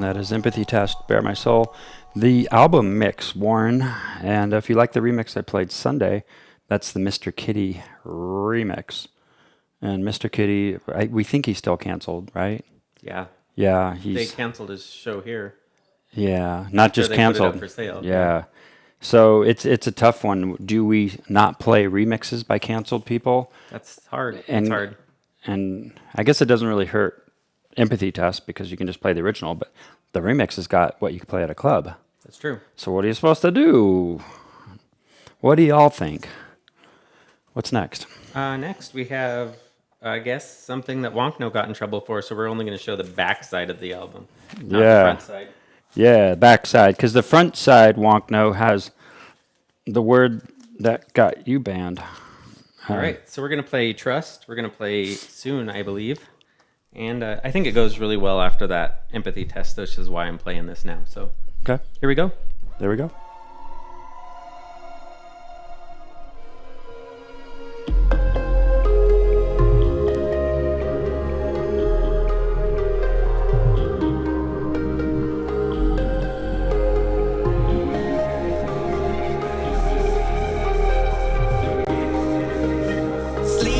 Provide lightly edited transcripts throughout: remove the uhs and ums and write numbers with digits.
That is Empathy Test, Bare My Soul. The album mix, Warren. And if you like the remix I played Sunday, that's the Mr. Kitty remix. And Mr. Kitty, we think he's still canceled, right? Yeah. Yeah, They canceled his show here. Yeah, not just they canceled. Put it up for sale. Yeah. So it's a tough one. Do we not play remixes by canceled people? That's hard. And, it's hard. And I guess it doesn't really hurt Empathy Test because you can just play the original, but the remix has got what you can play at a club. That's true. So what are you supposed to do? What do y'all think? What's next? Next we have, I guess, something that Wonkno got in trouble for, so we're only going to show the back side of the album, not the front side. Yeah, back side, because the front side, Wonkno, has the word that got you banned. All right, so we're going to play Trust. We're going to play Soon, I believe. And I think it goes really well after that Empathy Test, which is why I'm playing this now. So, okay, here we go. There we go. Still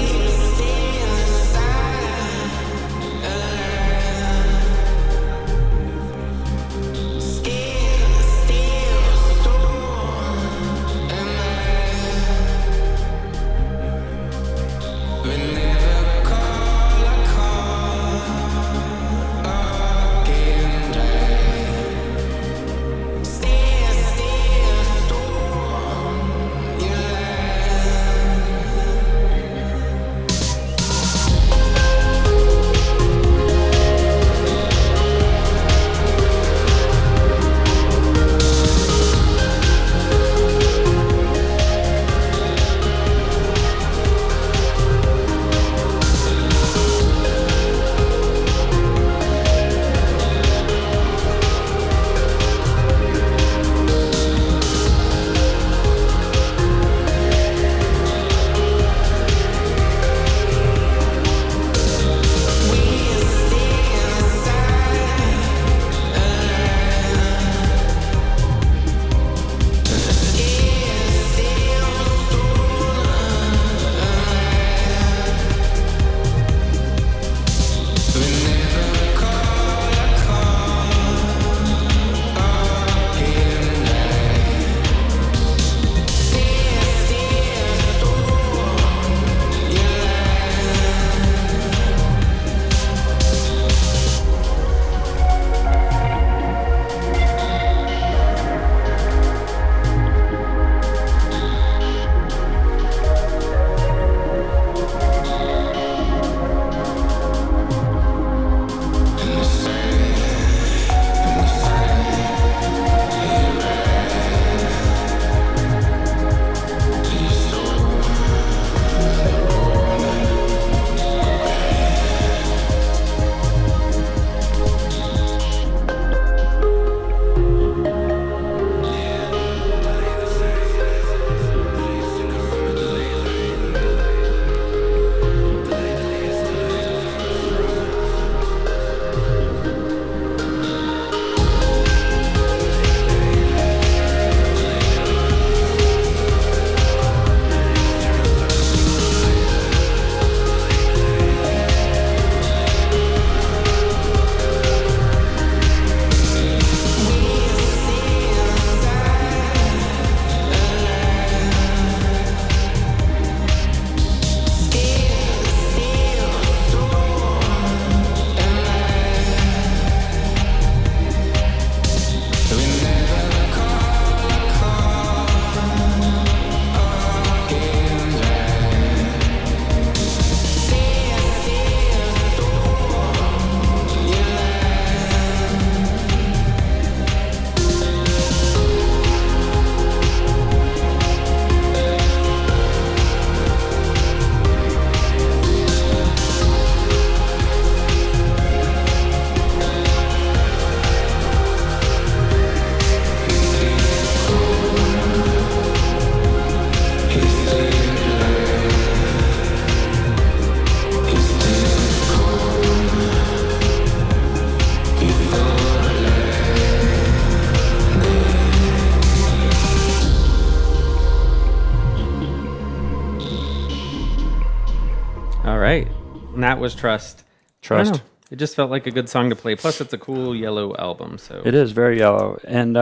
right. And that was Trust. I don't Trust. know. It just felt like a good song to play. Plus, it's a cool yellow album. So It is very yellow. And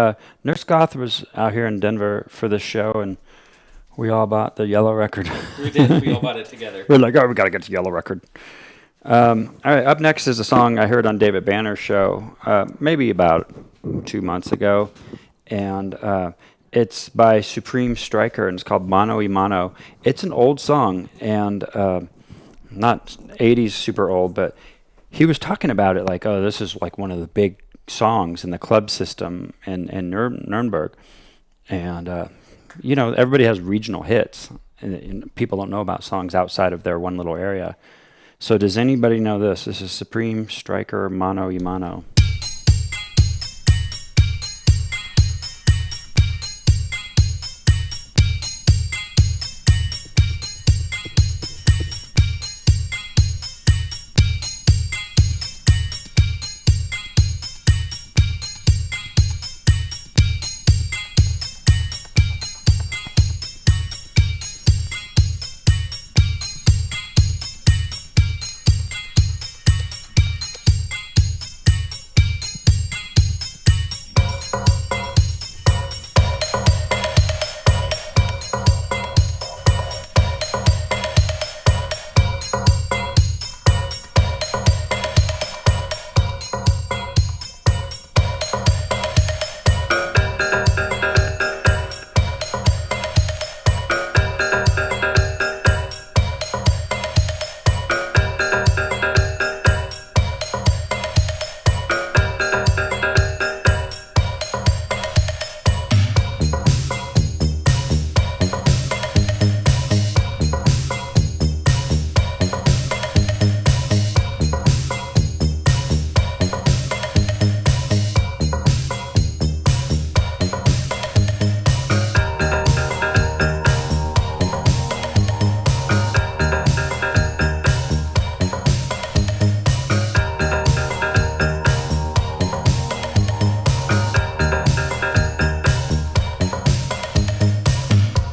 Nurse Goth was out here in Denver for this show, and we all bought the yellow record. we did. We all bought it together. We're like, oh, we got to get the yellow record. All right, up next is a song I heard on David Banner's show, maybe about 2 months ago, and it's by Supreme Striker, and it's called Mano y Mano. It's an old song, and not 80s super old, but he was talking about it like, oh, this is like one of the big songs in the club system in Nuremberg, and everybody has regional hits, and people don't know about songs outside of their one little area. So does anybody know this? This is Supreme Striker Mano y Mano.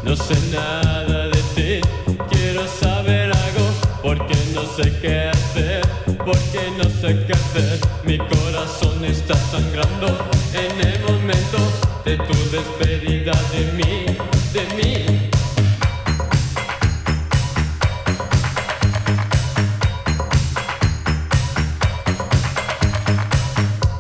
No sé nada de ti, quiero saber algo, porque no sé qué hacer, porque no sé qué hacer. Mi corazón está sangrando en el momento de tu despedida de mí, de mí.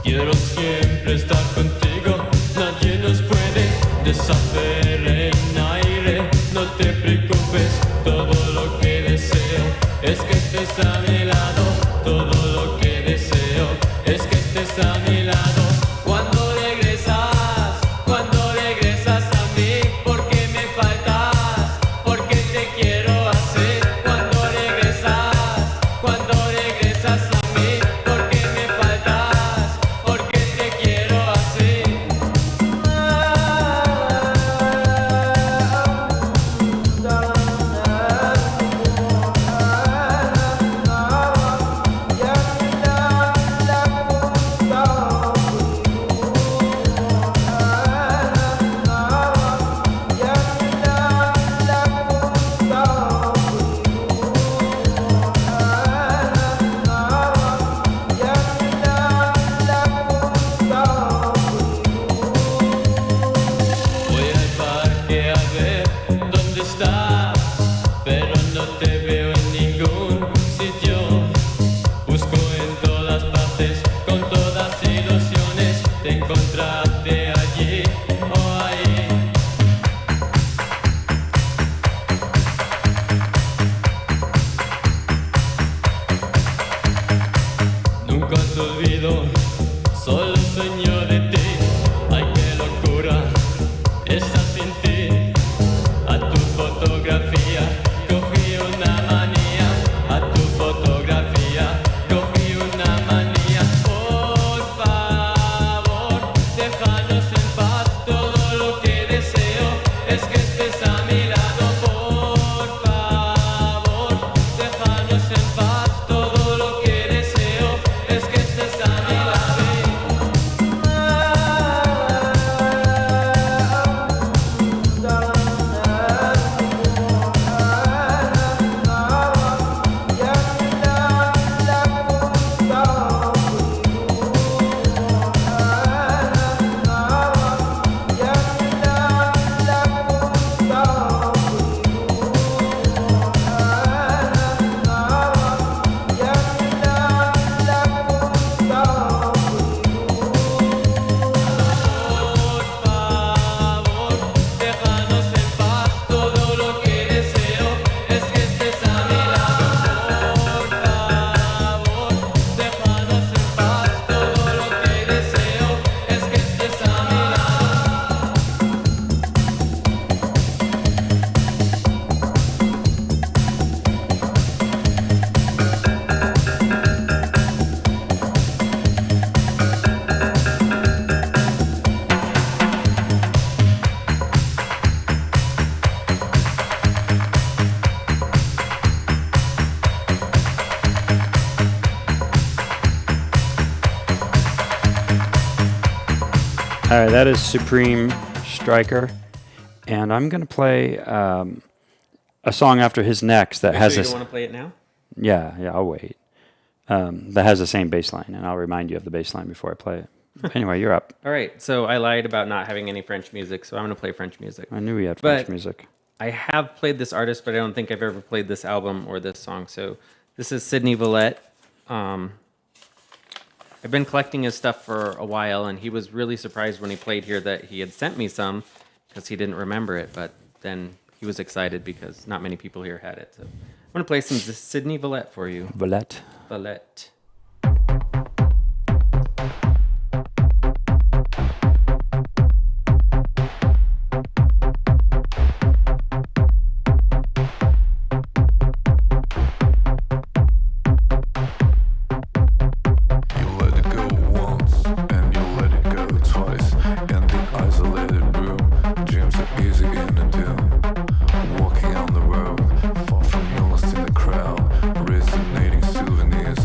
Quiero siempre estar contigo, nadie nos puede deshacer en aire. No te preocupes, todo lo que deseo es que estés a mi lado. Todo lo que deseo es que estés a mi lado. Cuando regresas a mí, porque me faltas, porque te quiero así. Cuando regresas a mí, porque me faltas, porque te quiero así. All right, that is Supreme Striker, and I'm gonna play a song after his next that Wait, has so you this. don't want to play it now? Yeah, I'll wait. That has the same bass line, and I'll remind you of the bass line before I play it. Anyway, you're up. All right. So I lied about not having any French music, so I'm going to play French music. I knew we had French But- music. I have played this artist, but I don't think I've ever played this album or this song. So this is Sidney Villette. I've been collecting his stuff for a while, and he was really surprised when he played here that he had sent me some because he didn't remember it. But then he was excited because not many people here had it. So I'm going to play some Sidney Villette for you. Valette. Villette. You let it go once, and you let it go twice. In the isolated room, dreams are easy in the dim. Walking on the road, far from you, lost in the crowd. Resonating souvenirs,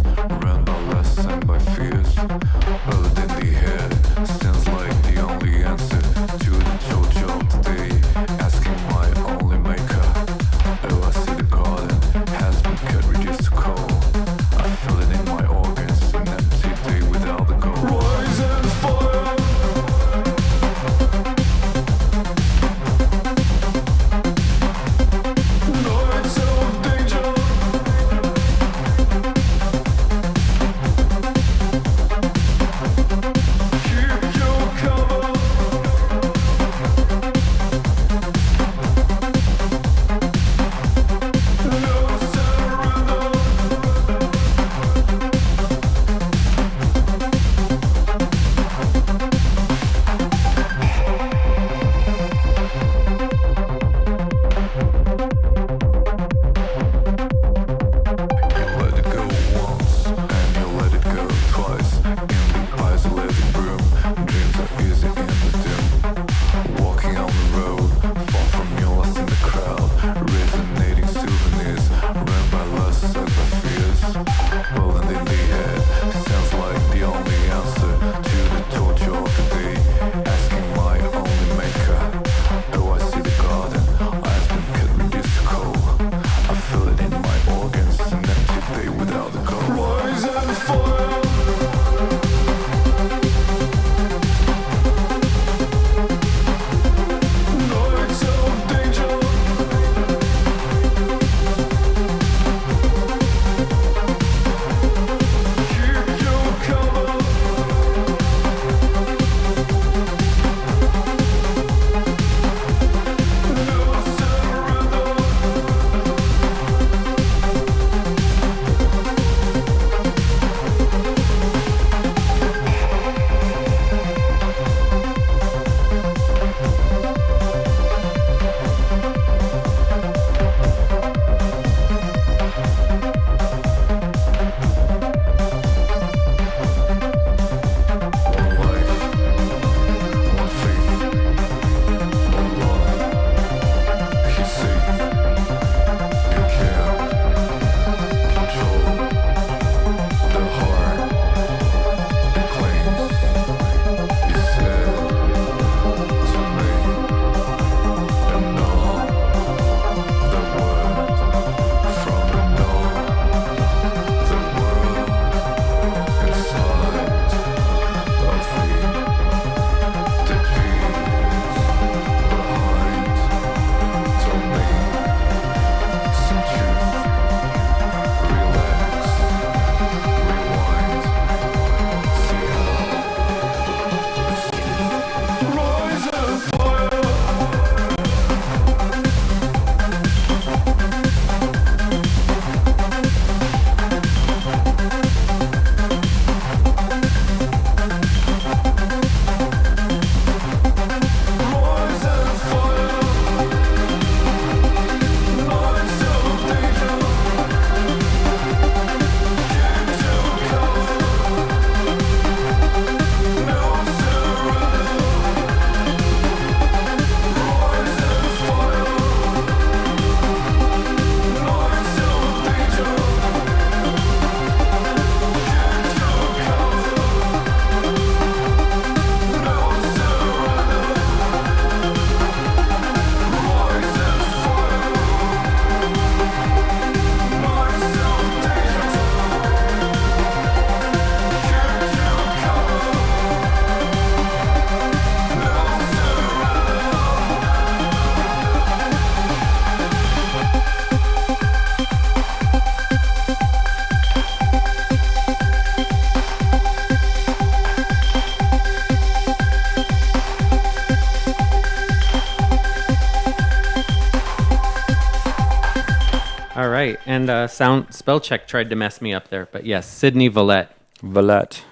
All right, and sound spell check tried to mess me up there, but yes, Sydney Valette. Valette.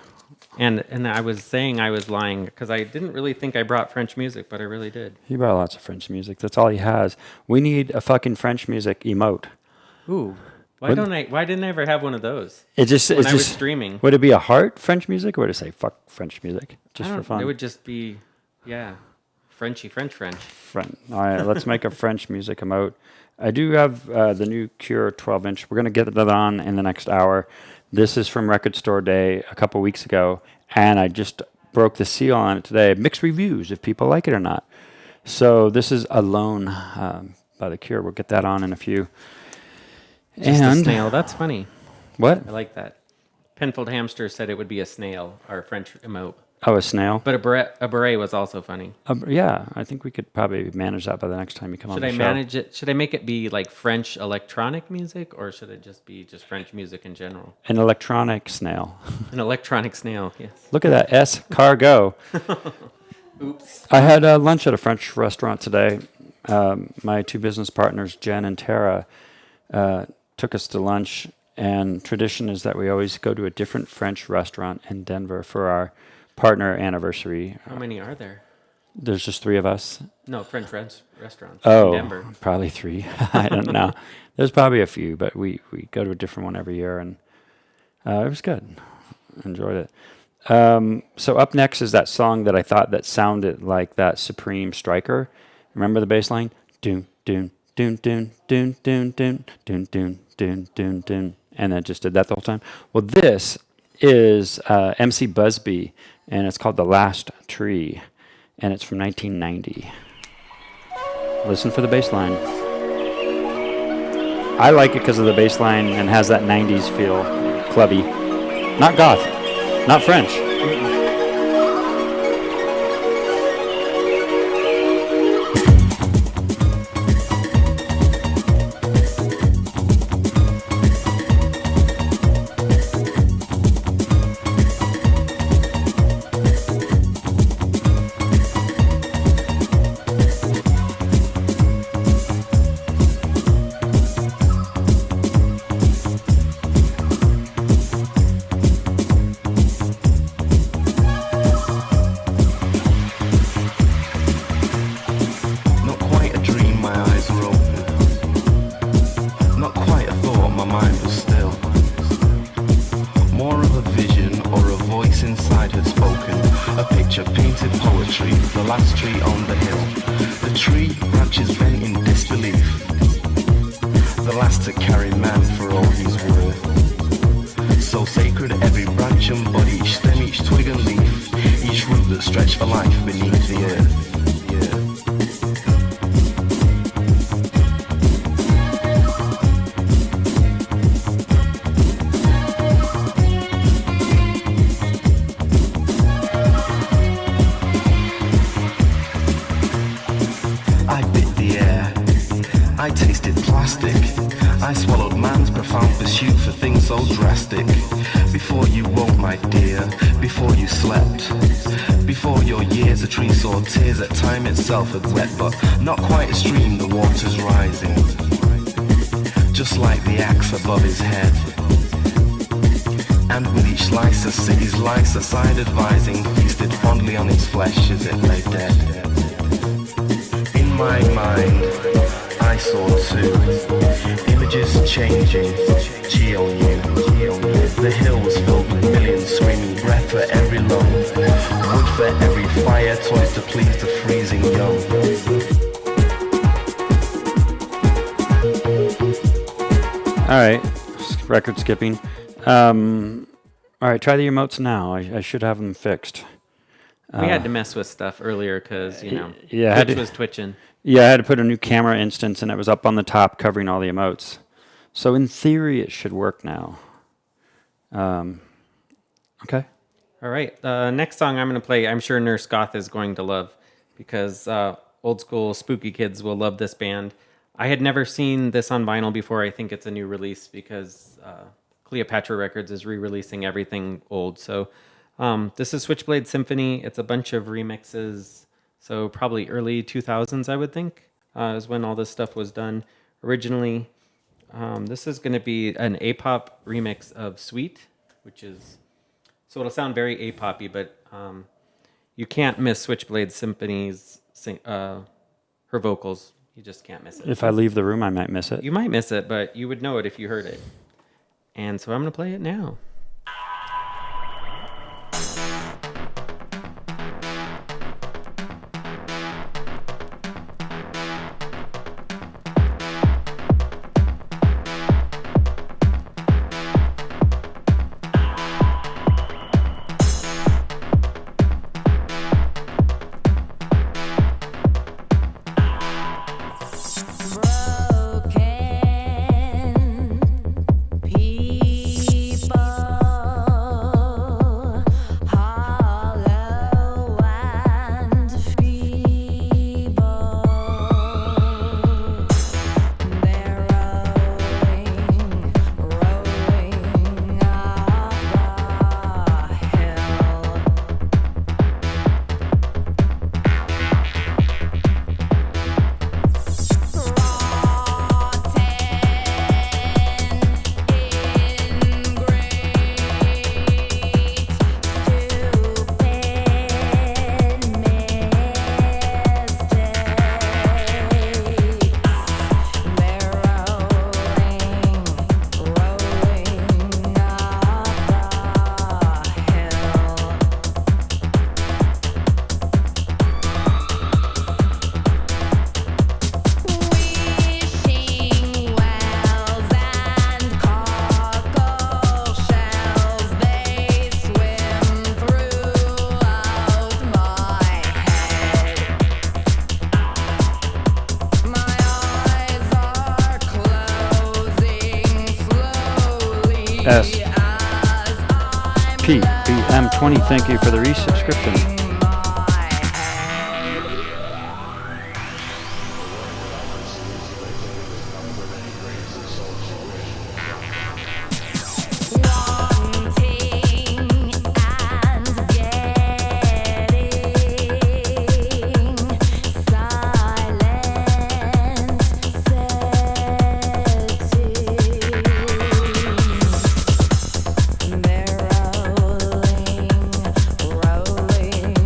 And I was saying I was lying because I didn't really think I brought French music, but I really did. He brought lots of French music. That's all he has. We need a fucking French music emote. Ooh, why What- don't I? Why didn't I ever have one of those? It just When it's I was just streaming. Would it be a heart French music or would it say fuck French music just I for don't- fun? It would just be, yeah, Frenchy, French. All right, let's make a French music emote. I do have the new Cure 12-inch. We're going to get that on in the next hour. This is from Record Store Day a couple weeks ago, and I just broke the seal on it today. Mixed reviews if people like it or not. So this is Alone by The Cure. We'll get that on in a few. Just a And snail. That's funny. what? I like that. Penfold Hamster said it would be a snail, our French emote. Oh, a snail. But a beret was also funny. Yeah, I think we could probably manage that by the next time you come on Should the I show. manage it? Should I make it be like French electronic music, or should it just be just French music in general? An electronic snail. An electronic snail, yes. Look at that S cargo. Oops. I had lunch at a French restaurant today. My two business partners, Jen and Tara, took us to lunch. And tradition is that we always go to a different French restaurant in Denver for our partner anniversary. How many are there? There's just three of us. No, French restaurants Oh, in Denver. probably three. I don't know. There's probably a few, but we go to a different one every year, and it was good. Enjoyed it. So up next is that song that I thought that sounded like that Supreme Striker. Remember the bass line? Doon, doon, doon, doon, doon, doon, doon, doon, doon, doon, doon, doon. And then just did that the whole time. Well, this is MC Busby, and it's called The Last Tree, and it's from 1990. Listen for the bass line. I like it because of the bass line and has that 90s feel, clubby. Not goth, not French. Not quite a dream, my eyes were open. Not quite a thought, my mind was still. More of a vision or a voice inside had spoken. A picture painted poetry, the last tree on the hill. The tree branches bent in disbelief. The last to carry man for all he's worth. So sacred every branch and bud, each stem, each twig and leaf, each root that stretched for life beneath the earth. Yeah. I bit the air, I tasted plastic, I swallowed man's profound pursuit for things so drastic. Before you woke, my dear, before you slept, before your years a tree saw tears that time itself had wept, but not quite a stream, the water's rising, just like the axe above his head. And with each slice a city's lice aside advising, feasted fondly on its flesh as it lay dead. In my mind, I saw two images changing, Geo knew. The hill was filled with millions screaming, breath for every lung, wood for every fire, toys to please the freezing young. All right, record skipping. All right, try the emotes now. I should have them fixed. We had to mess with stuff earlier because, yeah, I had Twitch to- was twitching. Yeah, I had to put a new camera instance, and it was up on the top covering all the emotes. So in theory, it should work now. Okay. All right. Next song I'm going to play, I'm sure Nurse Goth is going to love because old school spooky kids will love this band. I had never seen this on vinyl before. I think it's a new release because Cleopatra Records is re-releasing everything old. So this is Switchblade Symphony. It's a bunch of remixes. So probably early 2000s, I would think, is when all this stuff was done originally. This is going to be an A-pop remix of "Sweet," which is so it'll sound very A-poppy, but you can't miss Switchblade Symphony's her vocals. You just can't miss it. If I leave the room, I might miss it. You might miss it, but you would know it if you heard it. And so I'm going to play it now. SPBM20, thank you for the resubscription. Rolling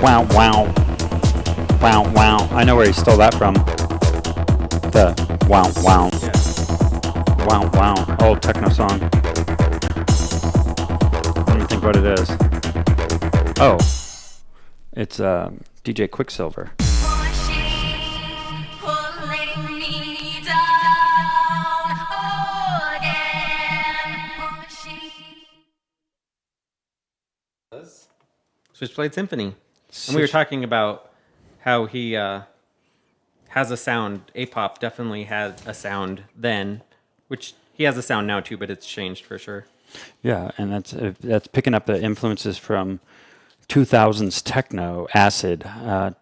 Wow, wow. Wow, wow. I know where he stole that from. The wow, wow. Wow, wow. Old techno song. Let me think what it is. Oh. It's DJ Quicksilver. Switchblade Symphony. And we were talking about how he has a sound. A-pop definitely had a sound then, which he has a sound now too, but it's changed for sure. Yeah, and that's picking up the influences from 2000s techno, acid, and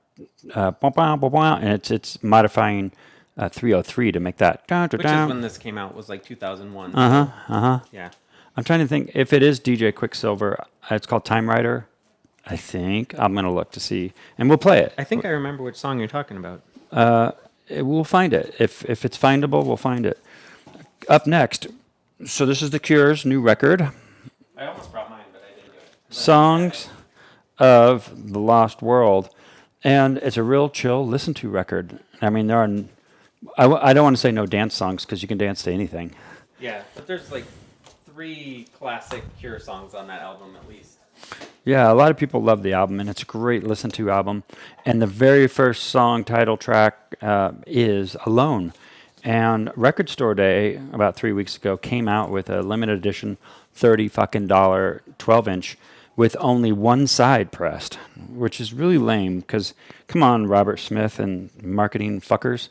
it's modifying 303 to make that. Which is when this came out, was like 2001. Yeah. I'm trying to think if it is DJ Quicksilver. It's called Time Rider. I think I'm gonna look to see, and we'll play it. I think I remember which song you're talking about. We'll find it if it's findable. We'll find it. Up next, so this is The Cure's new record, I almost brought mine, but I didn't do it. Songs of the Lost World, and it's a real chill listen to record. I mean, there are. I don't want to say no dance songs because you can dance to anything. Yeah, but there's like 3 classic Cure songs on that album at least. Yeah, a lot of people love the album, and it's a great listen to album. And the very first song title track is Alone. And Record Store Day, about 3 weeks ago, came out with a limited edition $30 fucking 12-inch with only one side pressed, which is really lame because, come on, Robert Smith and marketing fuckers.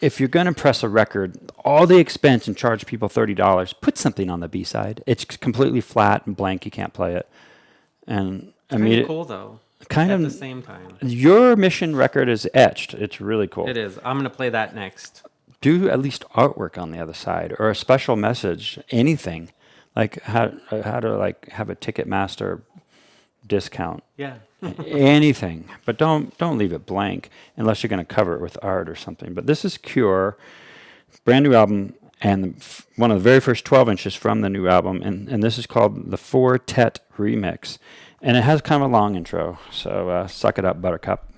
If you're going to press a record, all the expense and charge people $30, put something on the B-side. It's completely flat and blank. You can't play it. And Kind of cool though. Kind at of the same time. Your Mission record is etched. It's really cool. It is. I'm gonna play that next. Do at least artwork on the other side or a special message. Anything, like how to like have a Ticketmaster discount. Yeah. Anything, but don't leave it blank unless you're going to cover it with art or something. But this is Cure, brand new album, and one of the very first 12 inches from the new album, and this is called the Four-Tet Remix, and it has kind of a long intro, so suck it up, Buttercup.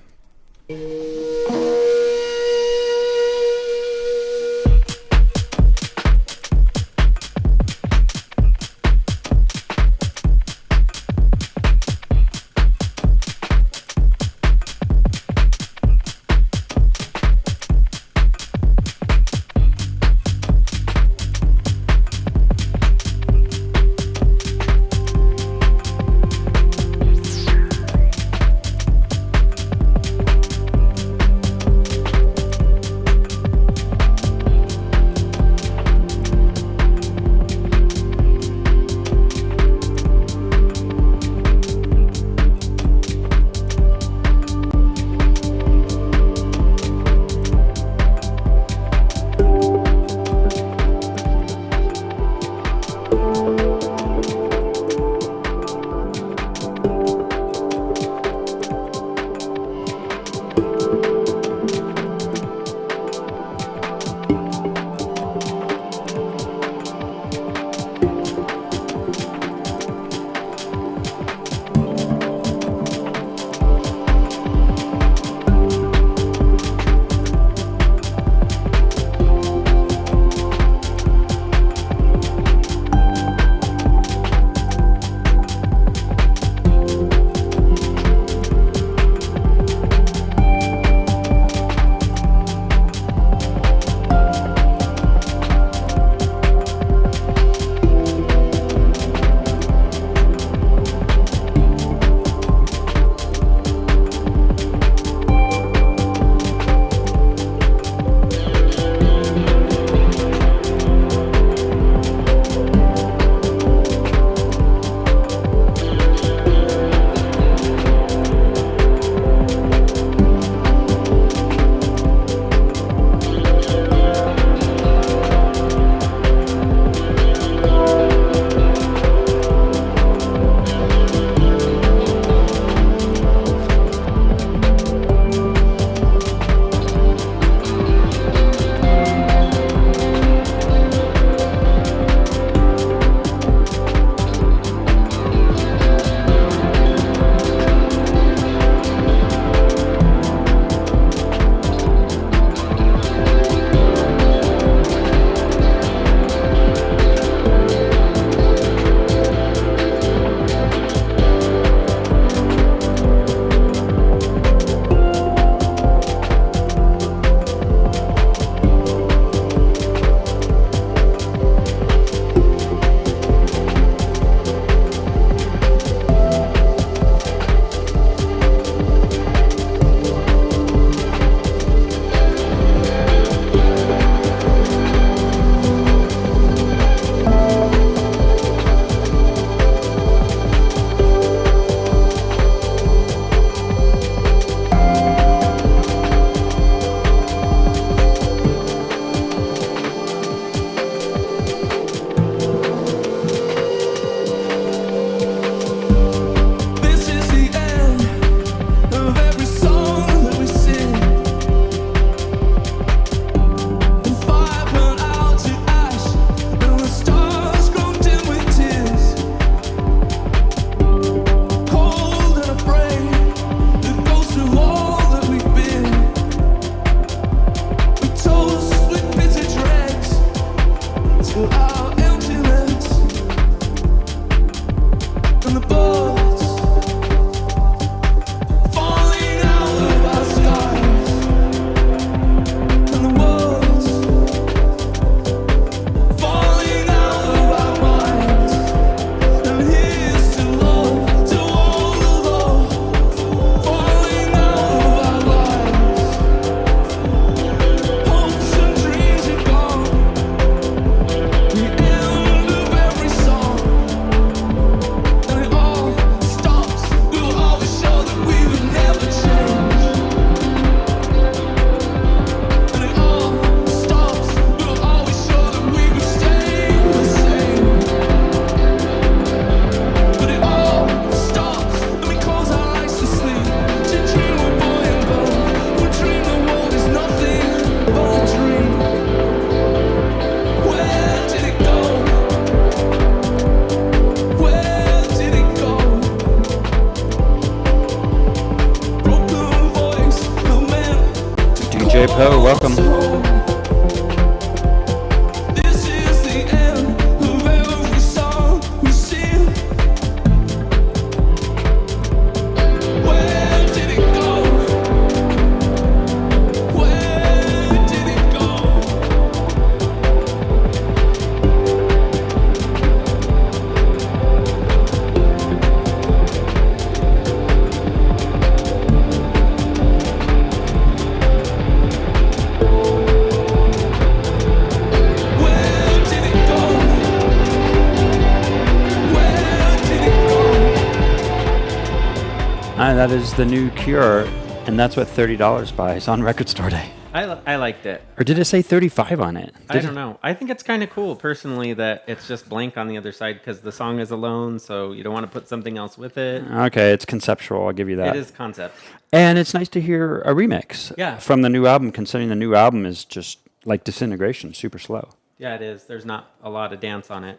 And that is the new Cure, and that's what $30 buys on Record Store Day. I liked it. Or did it say 35 on it? I don't know. I think it's kind of cool, personally, that it's just blank on the other side because the song is alone, so you don't want to put something else with it. Okay, it's conceptual. I'll give you that. It is concept. And it's nice to hear a remix Yeah. from the new album, considering the new album is just like Disintegration, super slow. Yeah, it is. There's not a lot of dance on it.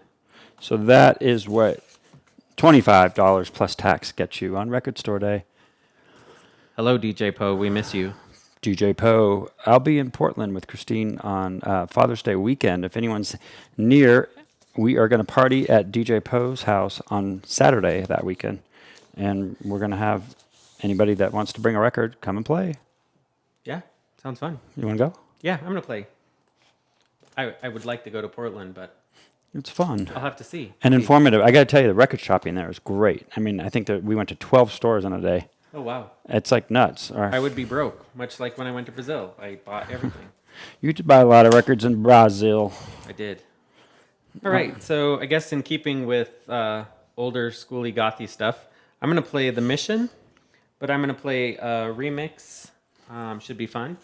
So that is what $25 plus tax gets you on Record Store Day. Hello, DJ Poe. We miss you. DJ Poe. I'll be in Portland with Christine on Father's Day weekend. If anyone's near, we are going to party at DJ Poe's house on Saturday that weekend. And we're going to have anybody that wants to bring a record come and play. Yeah, sounds fun. You want to go? Yeah, I'm going to play. I would like to go to Portland, but It's fun. I'll have to see. And informative. I got to tell you, the record shopping there is great. I mean, I think that we went to 12 stores in a day. Oh, wow. It's like nuts. Or I would be broke, much like when I went to Brazil. I bought everything. You could buy a lot of records in Brazil. I did. All right, so I guess in keeping with older schooly gothy stuff, I'm going to play The Mission, but I'm going to play a remix. Should be fun.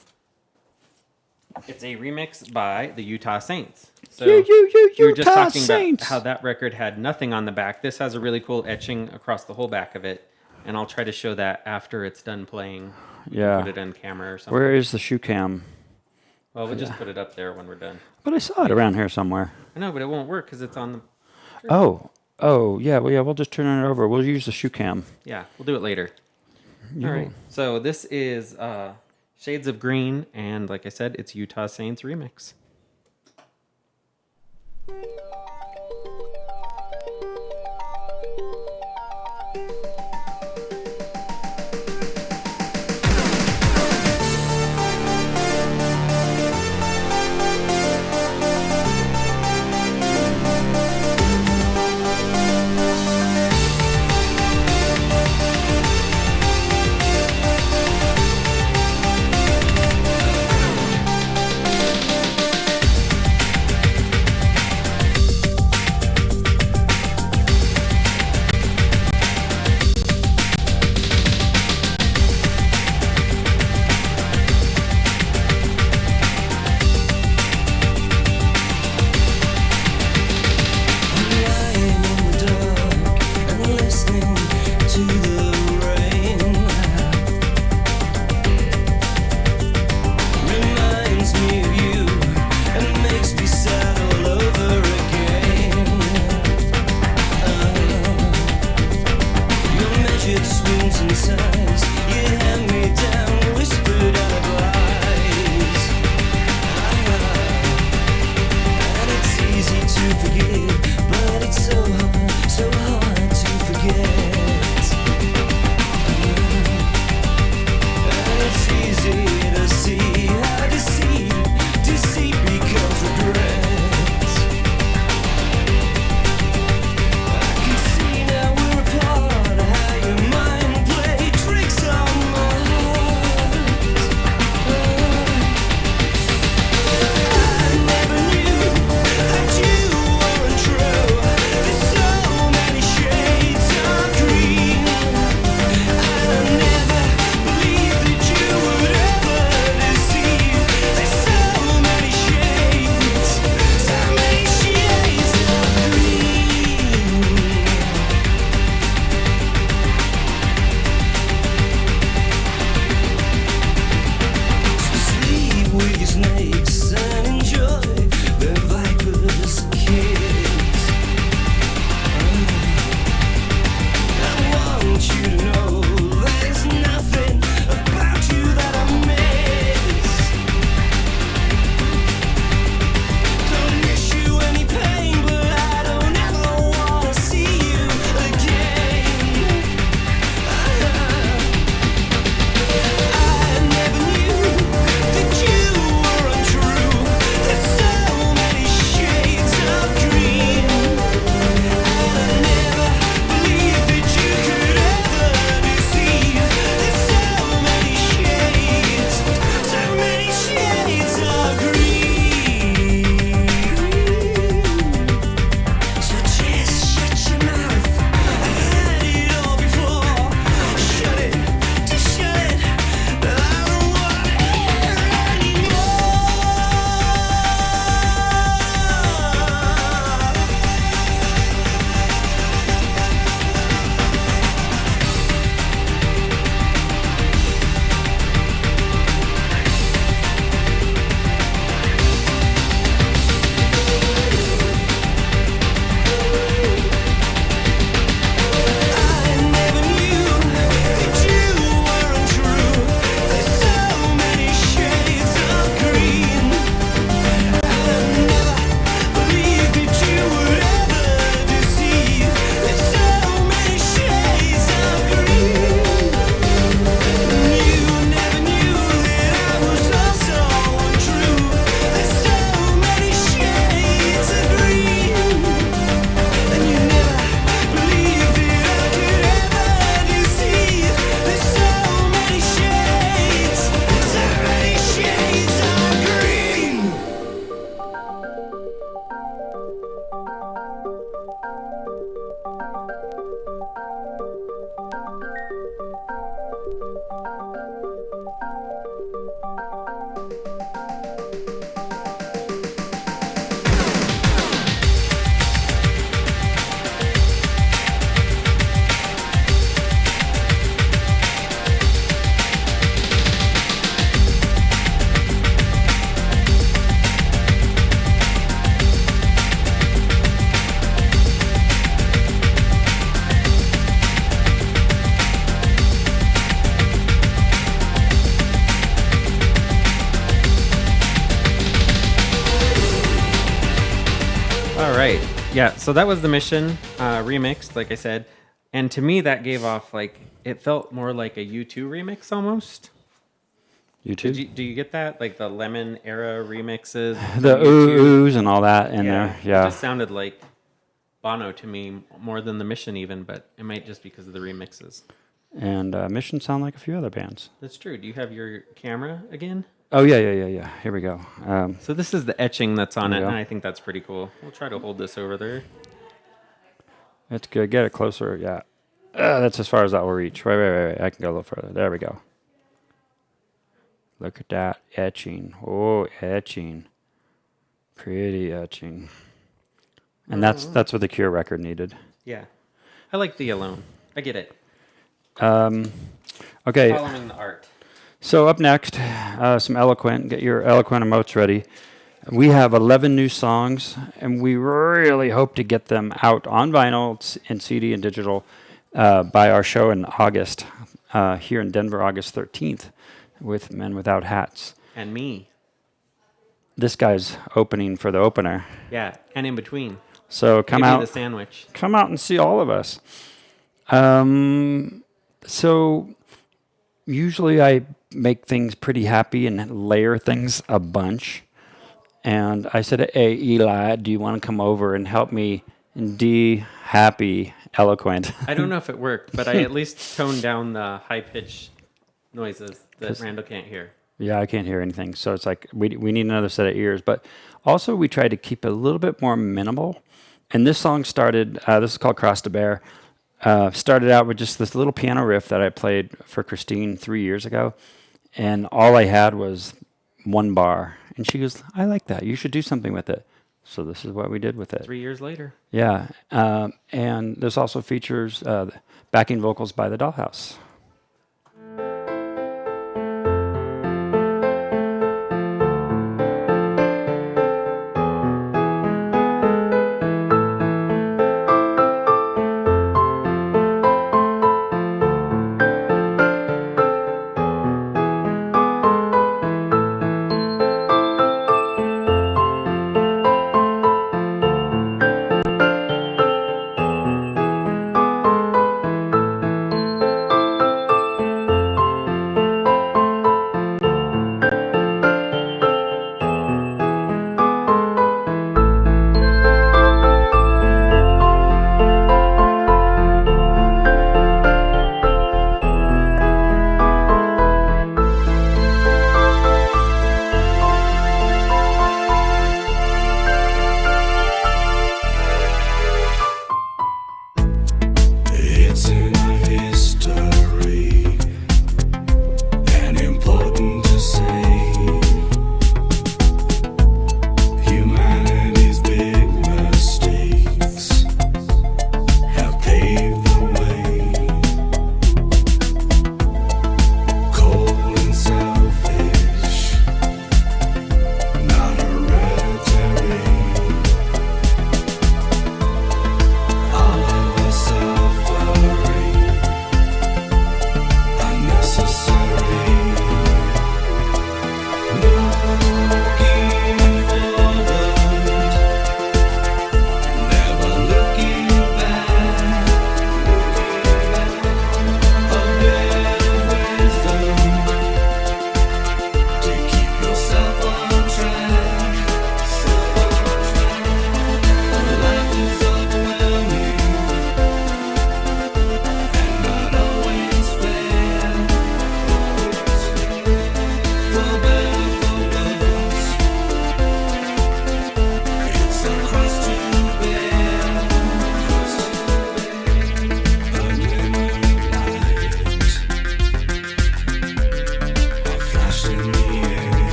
It's a remix by the Utah Saints. So we were just Utah talking Saints. about how that record had nothing on the back. This has a really cool etching across the whole back of it, and I'll try to show that after it's done playing. Yeah. Put it on camera or something. Where is the shoe cam? Well, we'll just put it up there when we're done. But I saw it around here somewhere. I know, but it won't work because it's on the... Oh, yeah. Well, yeah. We'll just turn it over. We'll use the shoe cam. Yeah, we'll do it later. All right. So this is Shades of Green, and like I said, it's Utah Saints remix. All right. Yeah, so that was the Mission remixed, like I said. And to me, that gave off like, it felt more like a U2 remix almost. YouTube. Do you get that? Like the Lemon era remixes? The from U2? oohs and all that in there. It Yeah. just sounded like Bono to me more than the Mission even, but it might just because of the remixes. And Mission sound like a few other bands. That's true. Do you have your camera again? Oh, yeah. Here we go. So this is the etching that's on There it, you go. and I think that's pretty cool. We'll try to hold this over there. That's good. Get it closer. Yeah. That's as far as that will reach. Right. I can go a little further. There we go. Look at that etching. Oh, etching. Pretty etching. And that's what the Cure record needed. Yeah. I like the Alone. I get it. Okay. Following the art. So up next, some Eloquent. Get your Eloquent emotes ready. We have 11 new songs, and we really hope to get them out on vinyl and CD and digital by our show in August, here in Denver, August 13th, with Men Without Hats. And me. This guy's opening for the opener. Yeah. And in between. So come Give me out. the sandwich. Come out and see all of us. So usually I make things pretty happy and layer things a bunch. And I said, hey, Eli, do you want to come over and help me happy Eloquent? I don't know if it worked, but I at least toned down the high-pitched noises that Randall can't hear. Yeah, I can't hear anything. So it's like we need another set of ears. But also we tried to keep it a little bit more minimal. And this song started, this is called Cross the Bear, started out with just this little piano riff that I played for Christine 3 years ago. And all I had was one bar. And she goes, I like that. You should do something with it. So this is what we did with it. 3 years later. Yeah. And this also features backing vocals by the Dollhouse.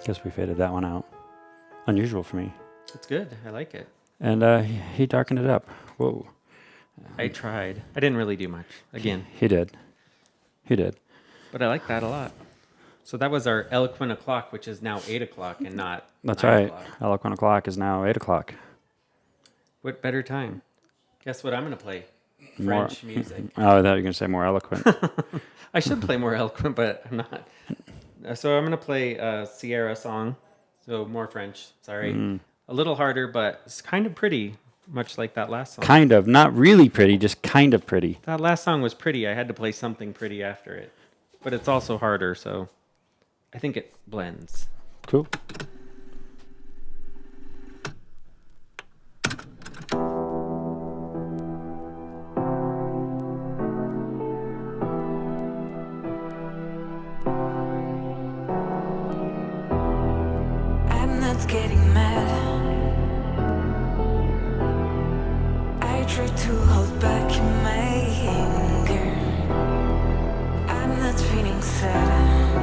Guess we faded that one out. Unusual for me. It's good. I like it. And he darkened it up. Whoa. I tried. I didn't really do much. Again. He did. He did. But I like that a lot. So that was our eloquent o'clock, which is now 8 o'clock and not That's 9 right. o'clock. Eloquent o'clock is now 8 o'clock. What better time? Guess what I'm going to play? More- French music. Oh, I thought you were going to say more eloquent. I should play more eloquent, but I'm not. So I'm going to play a Sierra song. So more French. Sorry. A little harder, but it's kind of pretty, much like that last song. Kind of. Not really pretty, just kind of pretty. That last song was pretty. I had to play something pretty after it. But it's also harder, so I think it blends. Cool. I'm not getting mad. I try to hold back my anger. I'm not feeling sad.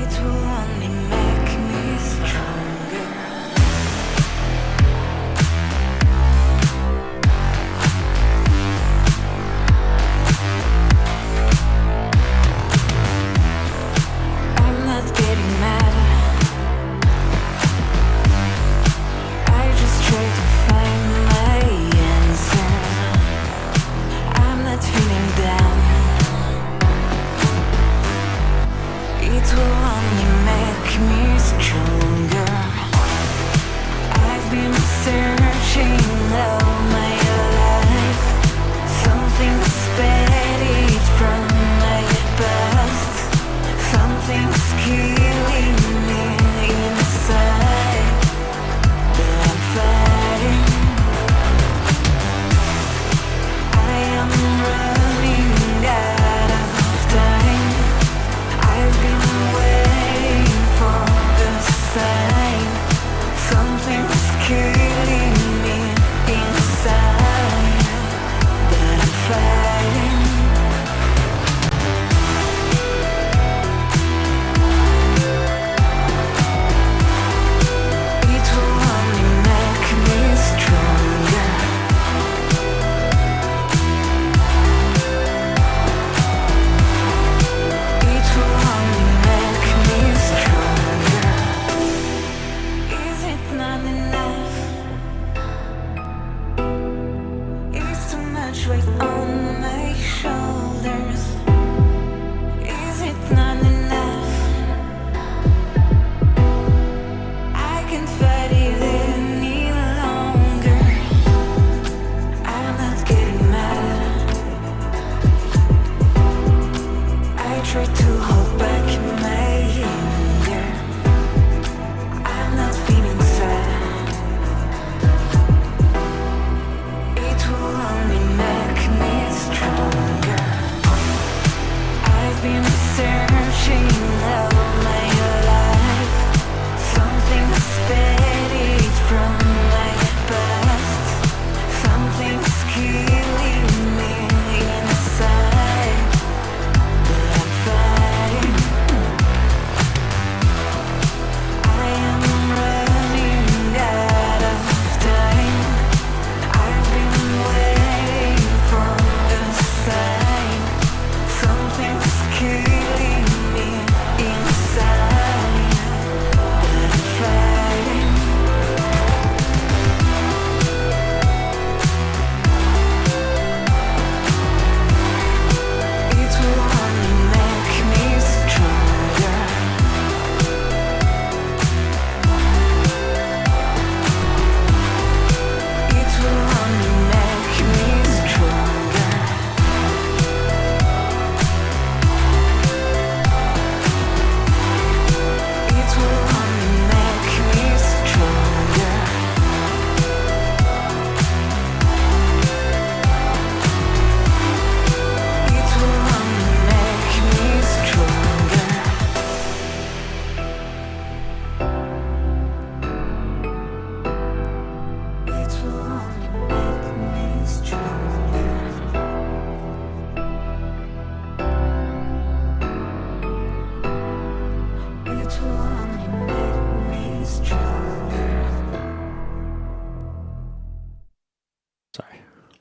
It will only make me stronger. I'm not getting mad. I just try to find my answer. I'm not feeling down.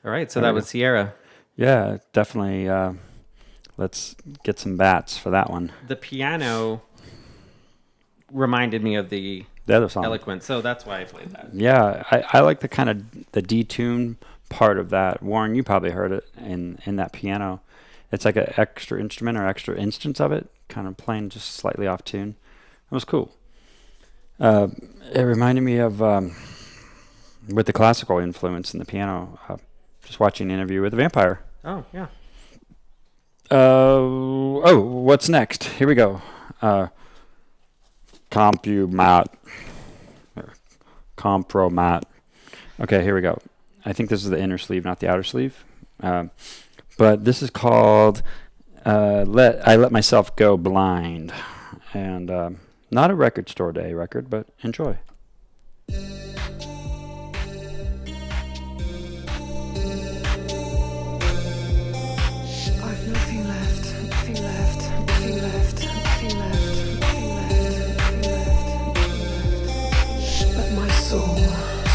All right, so that was Sierra. Yeah, definitely. Let's get some bats for that one. The piano reminded me of the other song. Eloquent, so that's why I played that. Yeah, I like the kind of the detune part of that. Warren, you probably heard it in that piano. It's like an extra instrument or extra instance of it, kind of playing just slightly off tune. It was cool. It reminded me of with the classical influence in the piano. Just watching an interview with a vampire. Oh, yeah. What's next? Here we go. Compromat. Okay, here we go. I think this is the inner sleeve, not the outer sleeve. But this is called I Let Myself Go Blind. And not a record store day record, but enjoy. I've nothing left, nothing left, nothing left, nothing left, nothing left, nothing left. But my soul,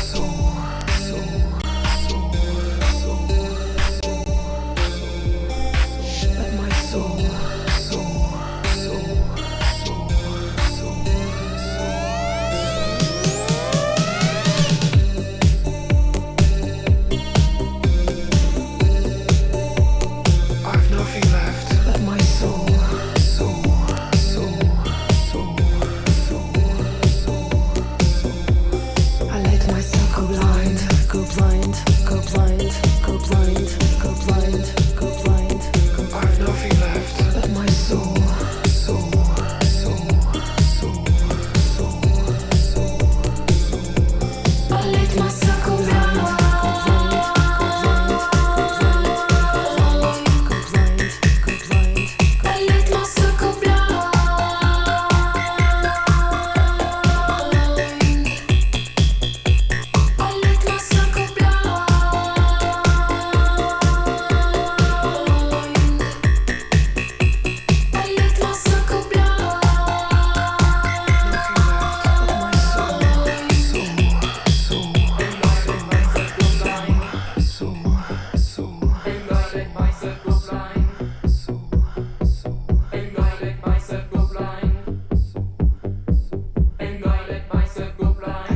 soul, soul, soul, soul, soul, soul. But my soul, soul, soul, soul, soul, I've nothing left but my soul, soul, soul, soul, soul, soul, soul. I let myself go blind, go blind, go blind, go blind, go blind, go blind, go blind. I've nothing left but my soul, soul, soul, soul, soul, soul, soul. I let myself go blind.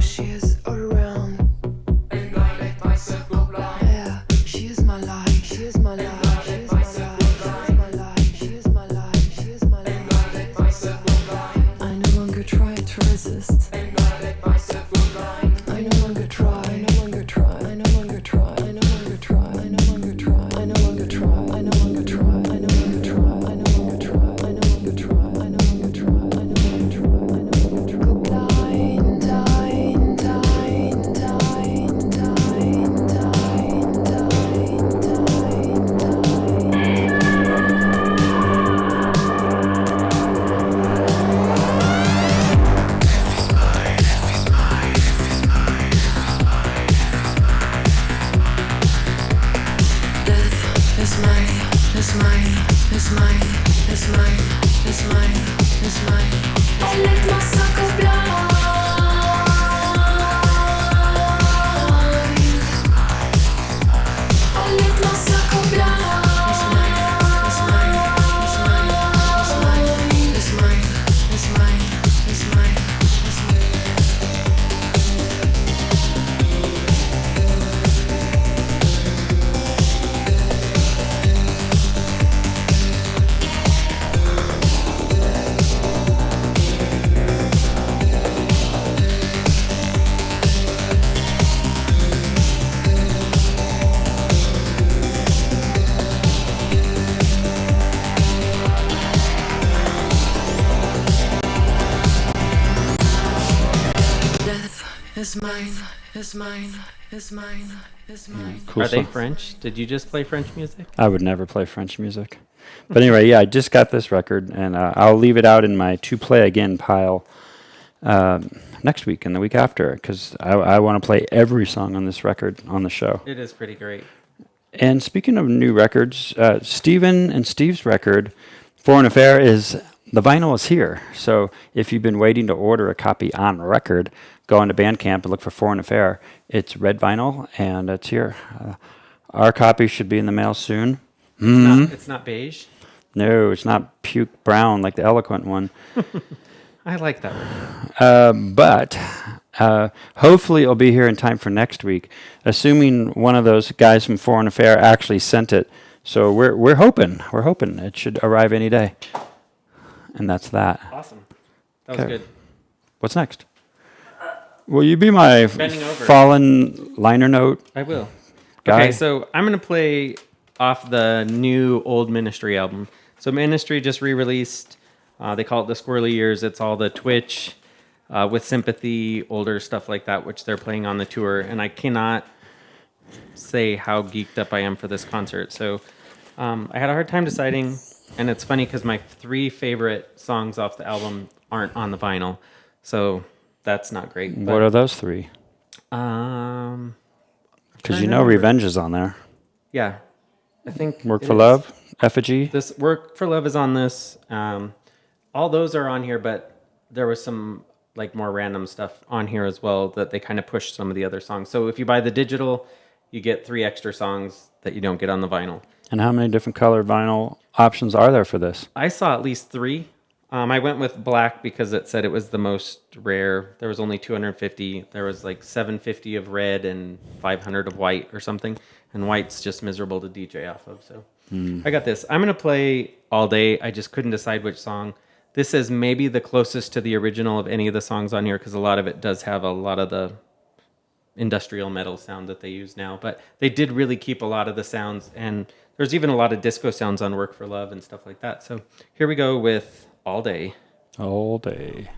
She is all around. Yeah, she is my life. She is my life. She is my life. She is my life. She is my life. I no longer try to resist. I no longer try. I no longer try. I no longer try. I no longer try. I no longer try. I no longer try. I no longer try. I no longer try. I no longer try. I no longer try. I no longer try. I no longer try. I no longer try. Go blind, blind, blind, blind, blind, Death is mine, is mine, is mine, is mine, is mine, is mine. I let myself go blind. I let myself go blind. It's mine, it's mine, it's mine, it's mine, it's mine, it's mine, it's mine, it's mine. Death is mine, is mine, is mine, is mine. Cool Are they song. French? Did you just play French music? I would never play French music. But anyway, yeah, I just got this record, and I'll leave it out in my to play again pile next week and the week after, because I want to play every song on this record on the show. It is pretty great. And speaking of new records, Steven and Steve's record, Foreign Affair, the vinyl is here. So if you've been waiting to order a copy on record, go onto Bandcamp and look for Foreign Affair. It's red vinyl, and it's here. Our copy should be in the mail soon. It's not beige. No, it's not puke brown like the eloquent one. I like that one. But hopefully it'll be here in time for next week, assuming one of those guys from Foreign Affair actually sent it. So we're hoping it should arrive any day. And that's that. Awesome. That was Okay. good. What's next? Will you be my Bending over. fallen liner note I will. guy? Okay, so I'm going to play off the new Old Ministry album. So Ministry just re-released. They call it the Squirrely Years. It's all the Twitch, with Sympathy, older stuff like that, which they're playing on the tour. And I cannot say how geeked up I am for this concert. So I had a hard time deciding. And it's funny because my 3 favorite songs off the album aren't on the vinyl. So that's not great. What are those 3? Because Because you know Revenge is on there. Yeah. I think Work it for is. Love, Effigy. This Work for Love is on this. All those are on here, but there was some like more random stuff on here as well that they kind of pushed some of the other songs. So if you buy the digital, you get 3 extra songs that you don't get on the vinyl. And how many different color vinyl options are there for this? I saw at least 3. I went with black because it said it was the most rare. There was only 250. There was like 750 of red and 500 of white or something. And white's just miserable to DJ off of. So I got this. I'm going to play All Day. I just couldn't decide which song. This is maybe the closest to the original of any of the songs on here because a lot of it does have a lot of the industrial metal sound that they use now. But they did really keep a lot of the sounds. And there's even a lot of disco sounds on Work for Love and stuff like that. So here we go with All Day. All day.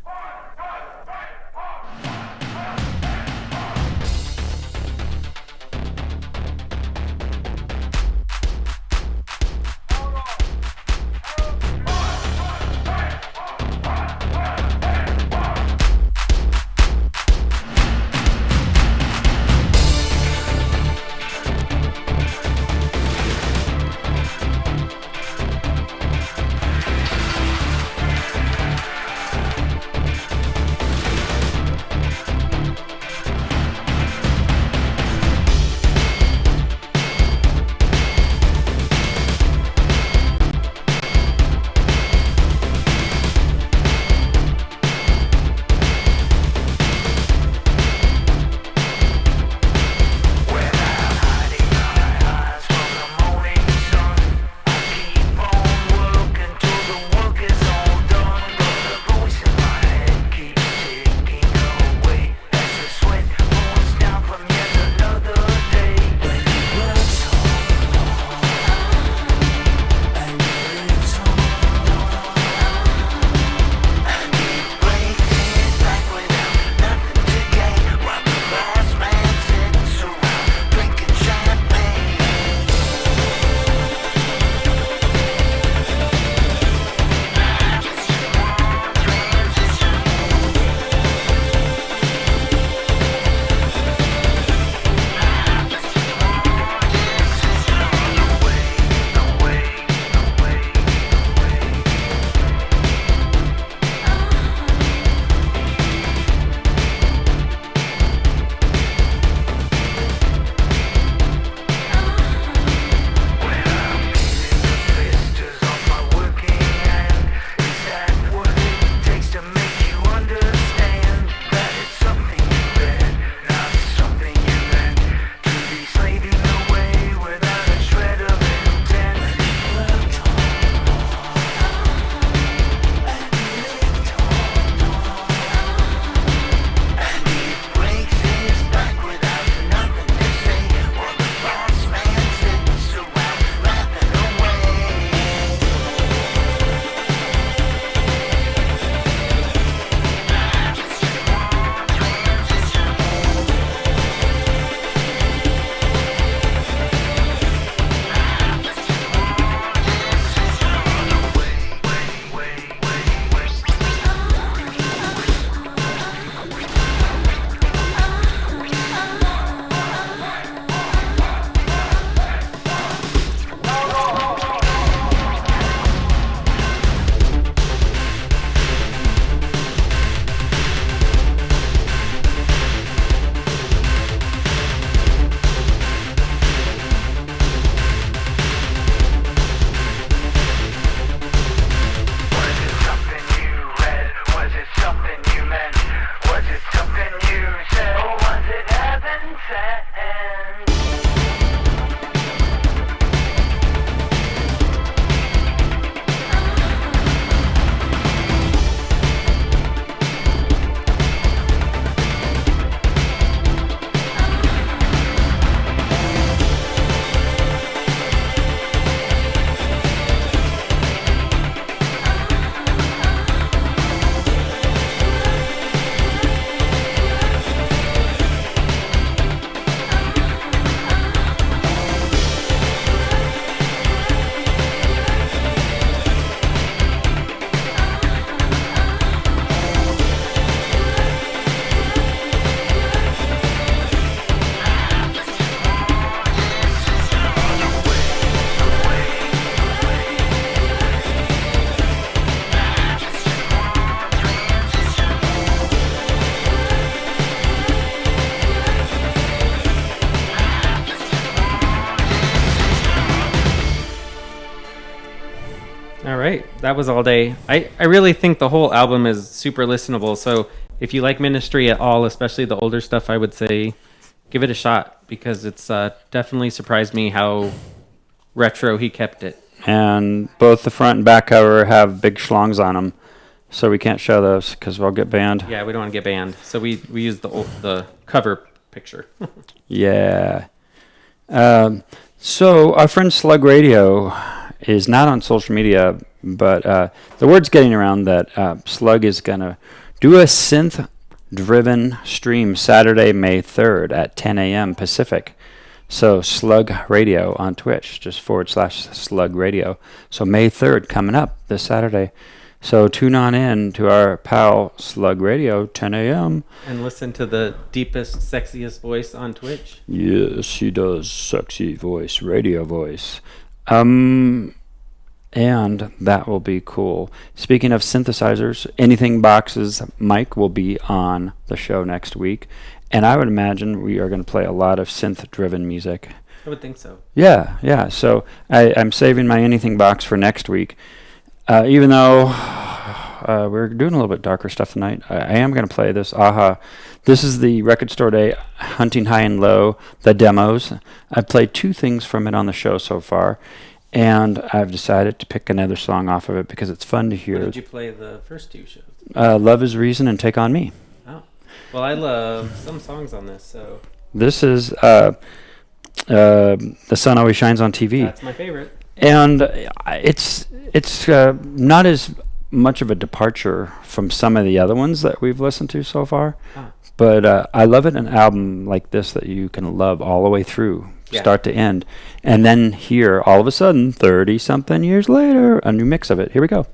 All right, that was All Day. I really think the whole album is super listenable. So if you like Ministry at all, especially the older stuff, I would say give it a shot because it's definitely surprised me how retro he kept it. And both the front and back cover have big schlongs on them, so we can't show those because we'll get banned. Yeah, we don't want to get banned, so we use the cover picture. Yeah. So our friend Slug Radio is not on social media, but the word's getting around that Slug is going to do a synth-driven stream Saturday, May 3rd at 10 a.m. Pacific. So Slug Radio on Twitch, just /Slug Radio. So May 3rd coming up this Saturday. So tune on in to our pal Slug Radio, 10 a.m. And listen to the deepest, sexiest voice on Twitch. Yes, he does. Sexy voice, radio voice. And that will be cool. Speaking of synthesizers, Anything Box's Mike will be on the show next week. And I would imagine we are going to play a lot of synth-driven music. I would think so. Yeah. So I'm saving my Anything Box for next week. Even though we're doing a little bit darker stuff tonight, I am going to play this. Aha. This is the Record Store Day, Hunting High and Low, the demos. I've played 2 things from it on the show so far. And I've decided to pick another song off of it because it's fun to hear. What did you play the first 2 shows? Love is Reason and Take on Me. Oh. Well, I love some songs on this, so. This is The Sun Always Shines on TV. That's my favorite. And it's not as much of a departure from some of the other ones that we've listened to so far. Ah. But I love it, an album like this that you can love all the way through, start to end. And then here, all of a sudden, 30-something years later, a new mix of it. Here we go.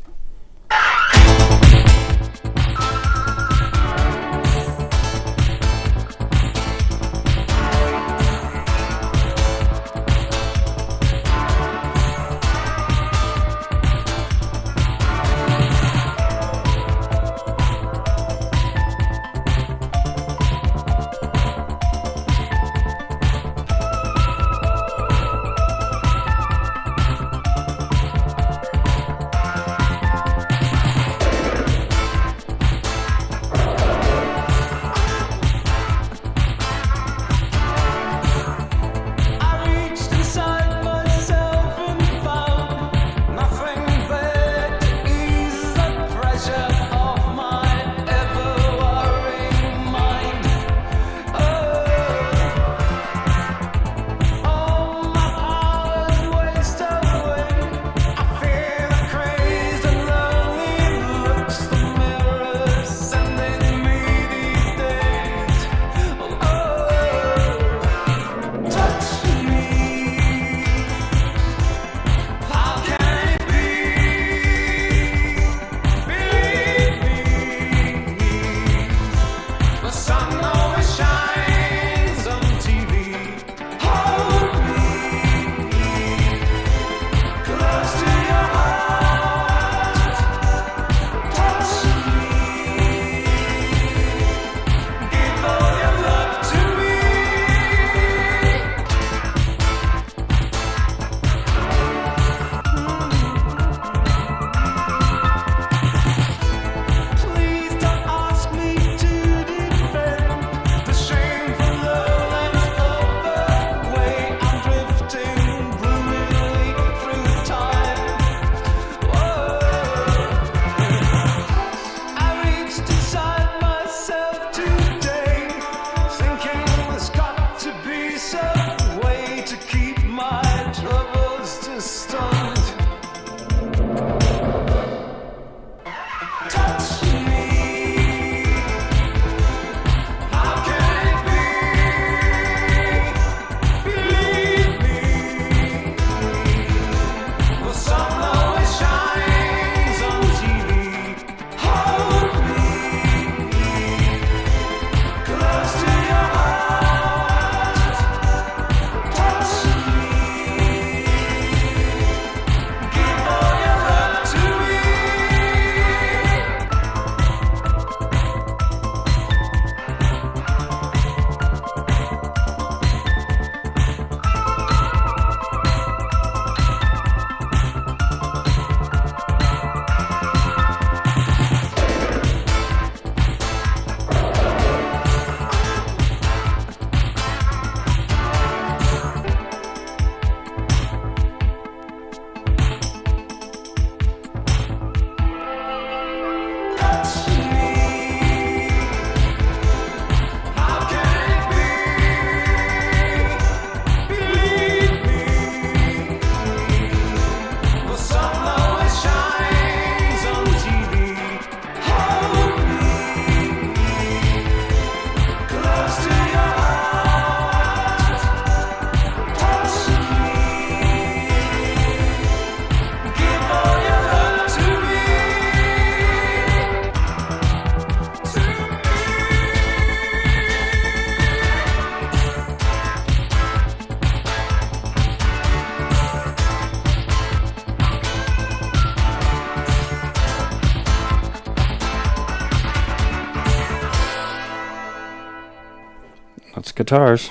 That's guitars.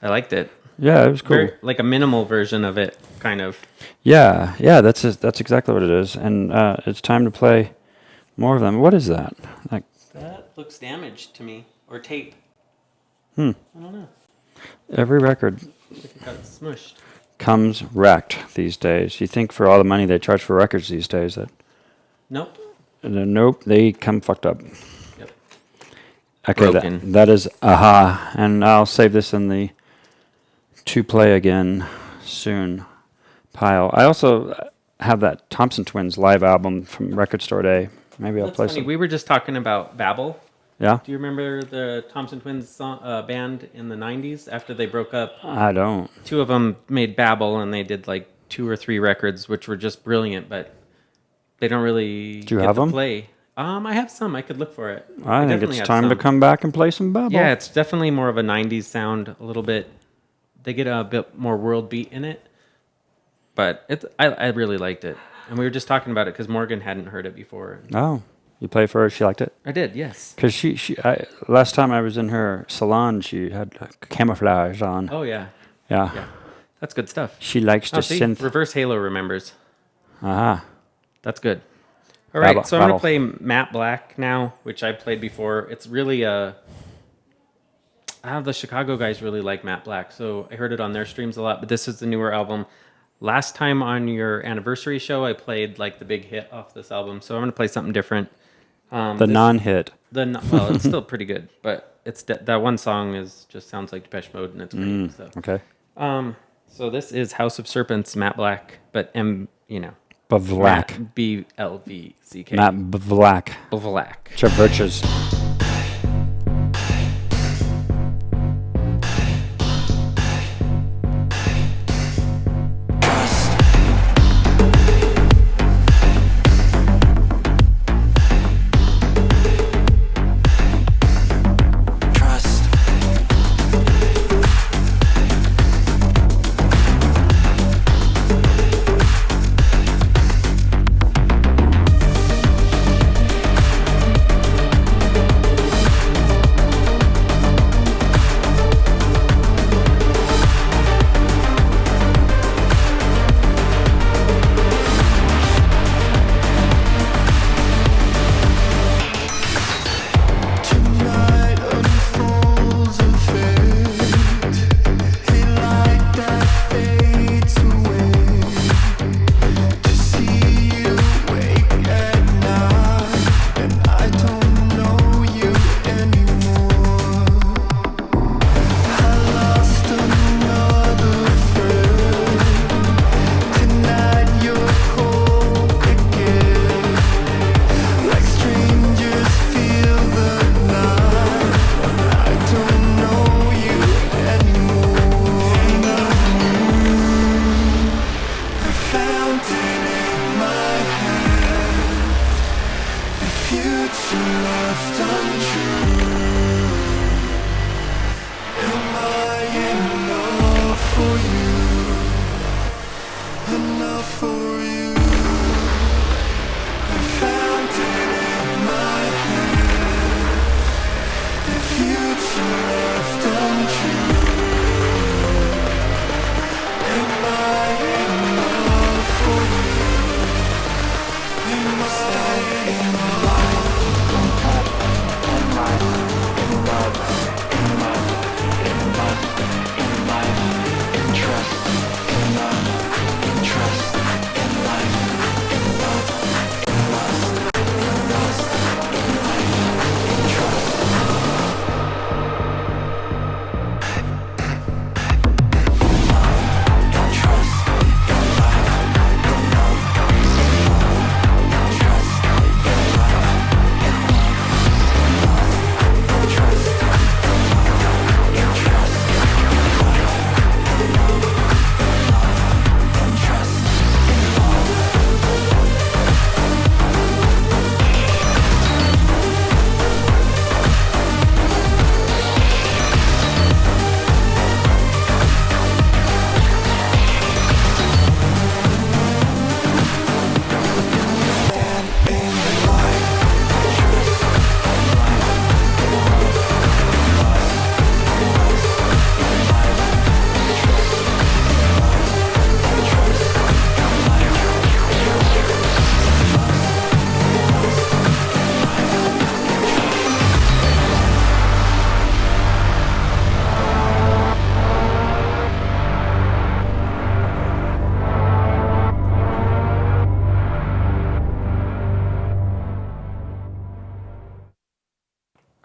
I liked it. Yeah, it was cool. Like a minimal version of it, kind of. Yeah, that's exactly what it is. And it's time to play more of them. What is that? Like, That looks damaged to me. Or tape. Hmm. I don't know. every record Looks like it got smushed. comes wrecked these days. You think for all the money they charge for records these days that Nope. nope, they come fucked up. Yep. Okay, Broken. that is Aha, and I'll save this in the to play again soon pile. I also have that Thompson Twins live album from Record Store Day. Maybe I'll That's play funny. some. We were just talking about Babel. Yeah, Do you remember the Thompson Twins band in the 90s after they broke up? I don't. Two of them made Babel, and they did like 2 or 3 records, which were just brilliant, but they don't really Do you get have to 'em? play. I have some. I could look for it. I think definitely it's have time to some. come back and play some Babel. Yeah, it's definitely more of a 90s sound, a little bit. They get a bit more world beat in it, but I really liked it. And we were just talking about it because Morgan hadn't heard it before. Oh, you play for her? She liked it? I did, yes. Because last time I was in her salon, she had camouflage on. Oh, yeah. Yeah. Yeah. That's good stuff. She likes to See, synth. Reverse Halo remembers. Aha. That's good. All right, Babel- so I'm going to Babel. play Matte Black now, which I played before. It's really the Chicago guys really like Matte Black, so I heard it on their streams a lot, but this is the newer album. Last time on your anniversary show, I played like the big hit off this album, so I'm going to play something different. The non-hit. Well, it's still pretty good, but it's that one song just sounds like Depeche Mode, and it's great. So. Okay. So this is House of Serpents, Matte Black, but Bavlack. Matt, BLVCK. Matt Bavlack. Black. Chavirches. Trust.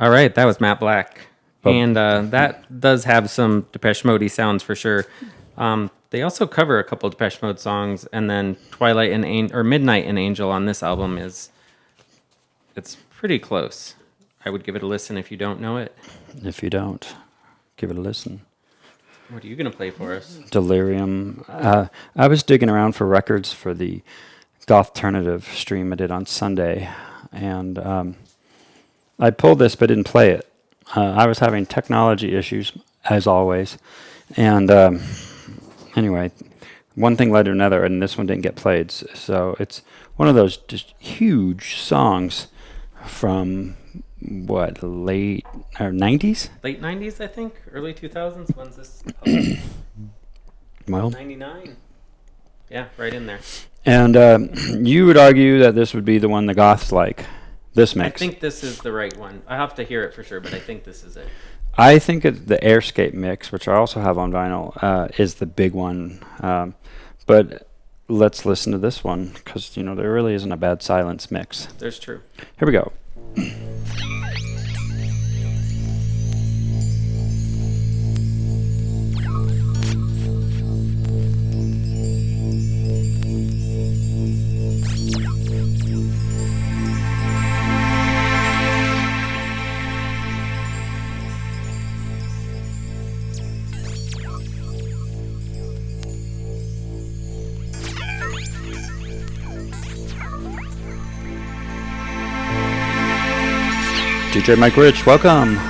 All right, that was Matt Black. Oh. And that does have some Depeche Mode sounds for sure. They also cover a couple Depeche Mode songs, and then Twilight and or Midnight and Angel on this album it's pretty close. I would give it a listen if you don't know it. If you don't, give it a listen. What are you going to play for us? Delirium. I was digging around for records for the Gothternative stream I did on Sunday, and I pulled this but didn't play it. I was having technology issues, as always, and anyway, one thing led to another, and this one didn't get played. So it's one of those just huge songs from what, late or 90s? Late 90s, I think? Early 2000s? When's this published? Well, 99. Yeah, right in there. and you would argue that this would be the one the goths like. This mix. I think this is the right one. I have to hear it for sure, but I think this is it. I think the Airscape mix, which I also have on vinyl, is the big one. But let's listen to this one because there really isn't a bad silence mix. There's true. Here we go. DJ Mike Rich, welcome.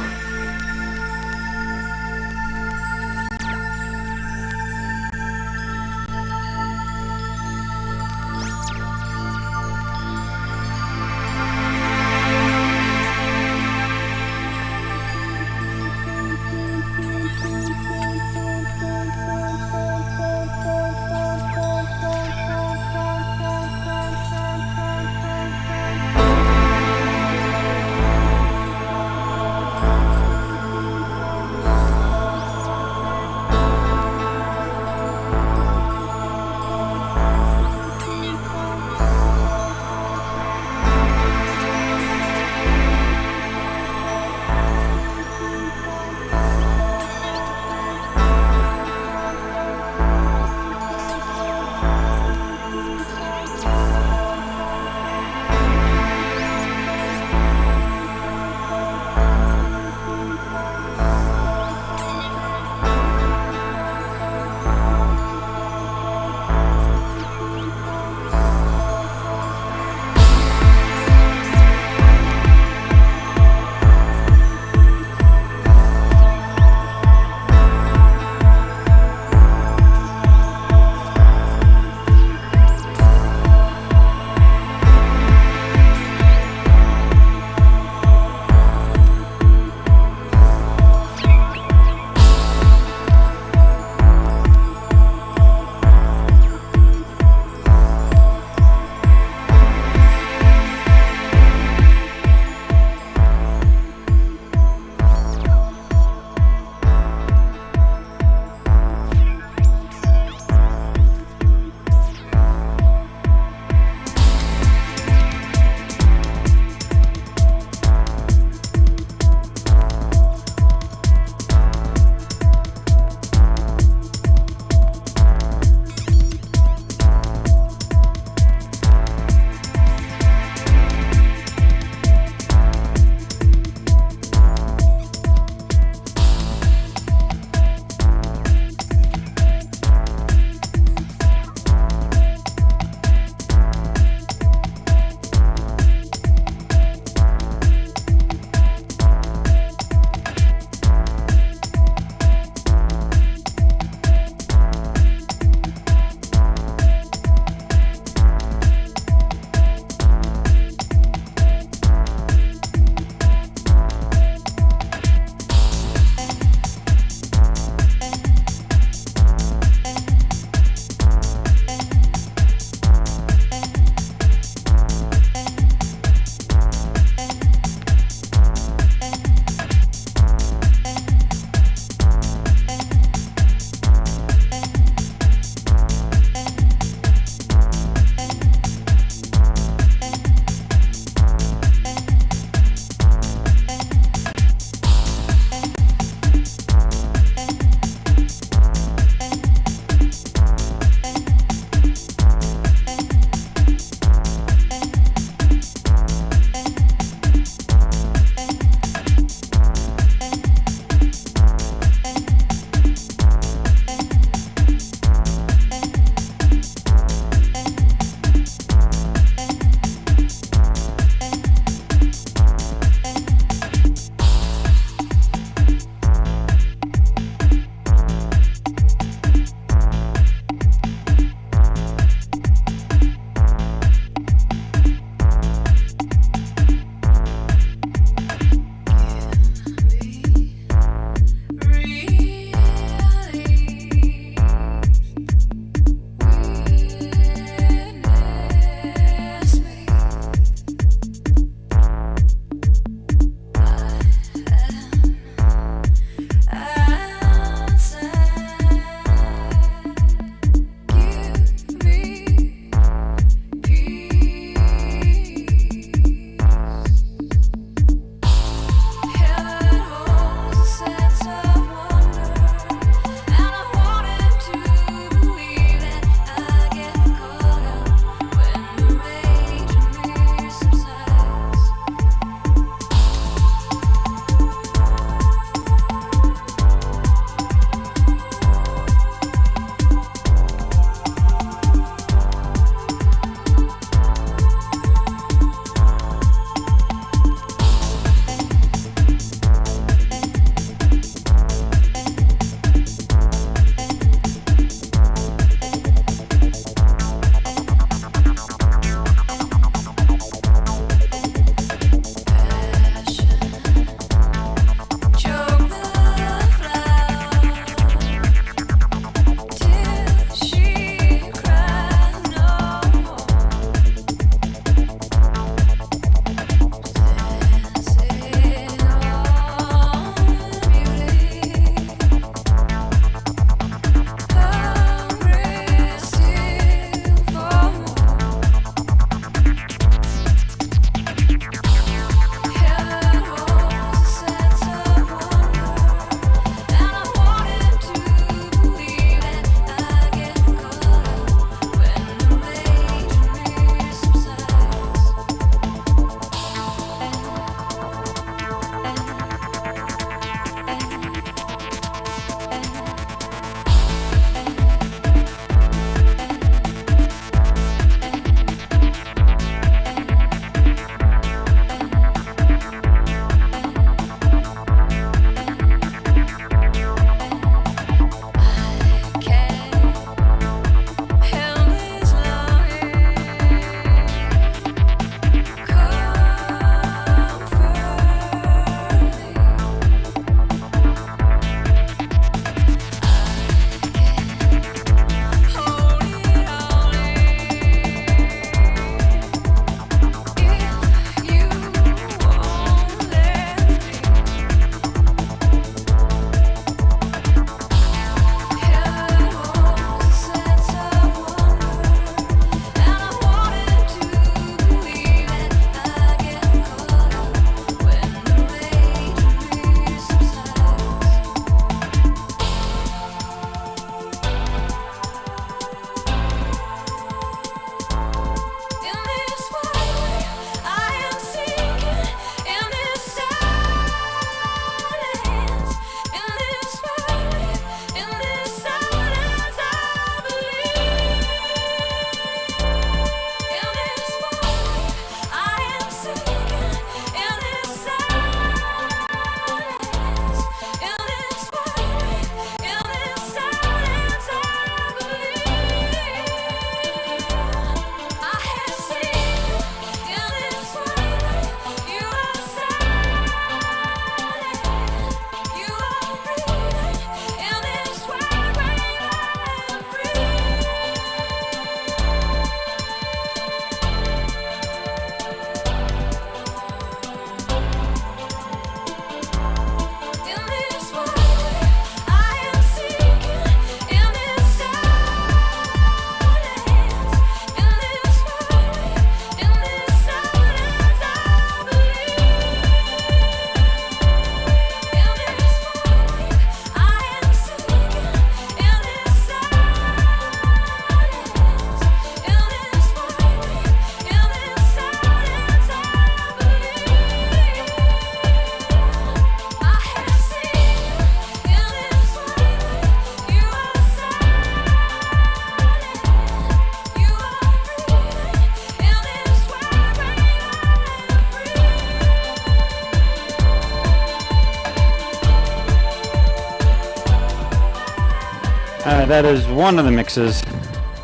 That is one of the mixes.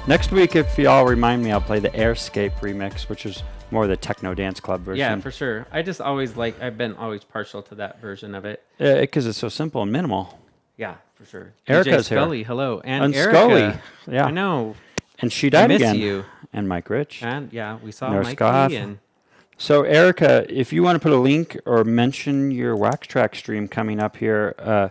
Next week, if y'all remind me, I'll play the Airscape remix, which is more the techno dance club version. Yeah, for sure. I just always I've been always partial to that version of it. Because it's so simple and minimal. Yeah, for sure. Erica's DJ Scully, here. hello. And And Erica. Scully, yeah. I know. And she died miss again. you. And Mike Rich. And yeah, we saw Nurse Mikey Goth. and So, Erica, if you want to put a link or mention your Wax Track stream coming up here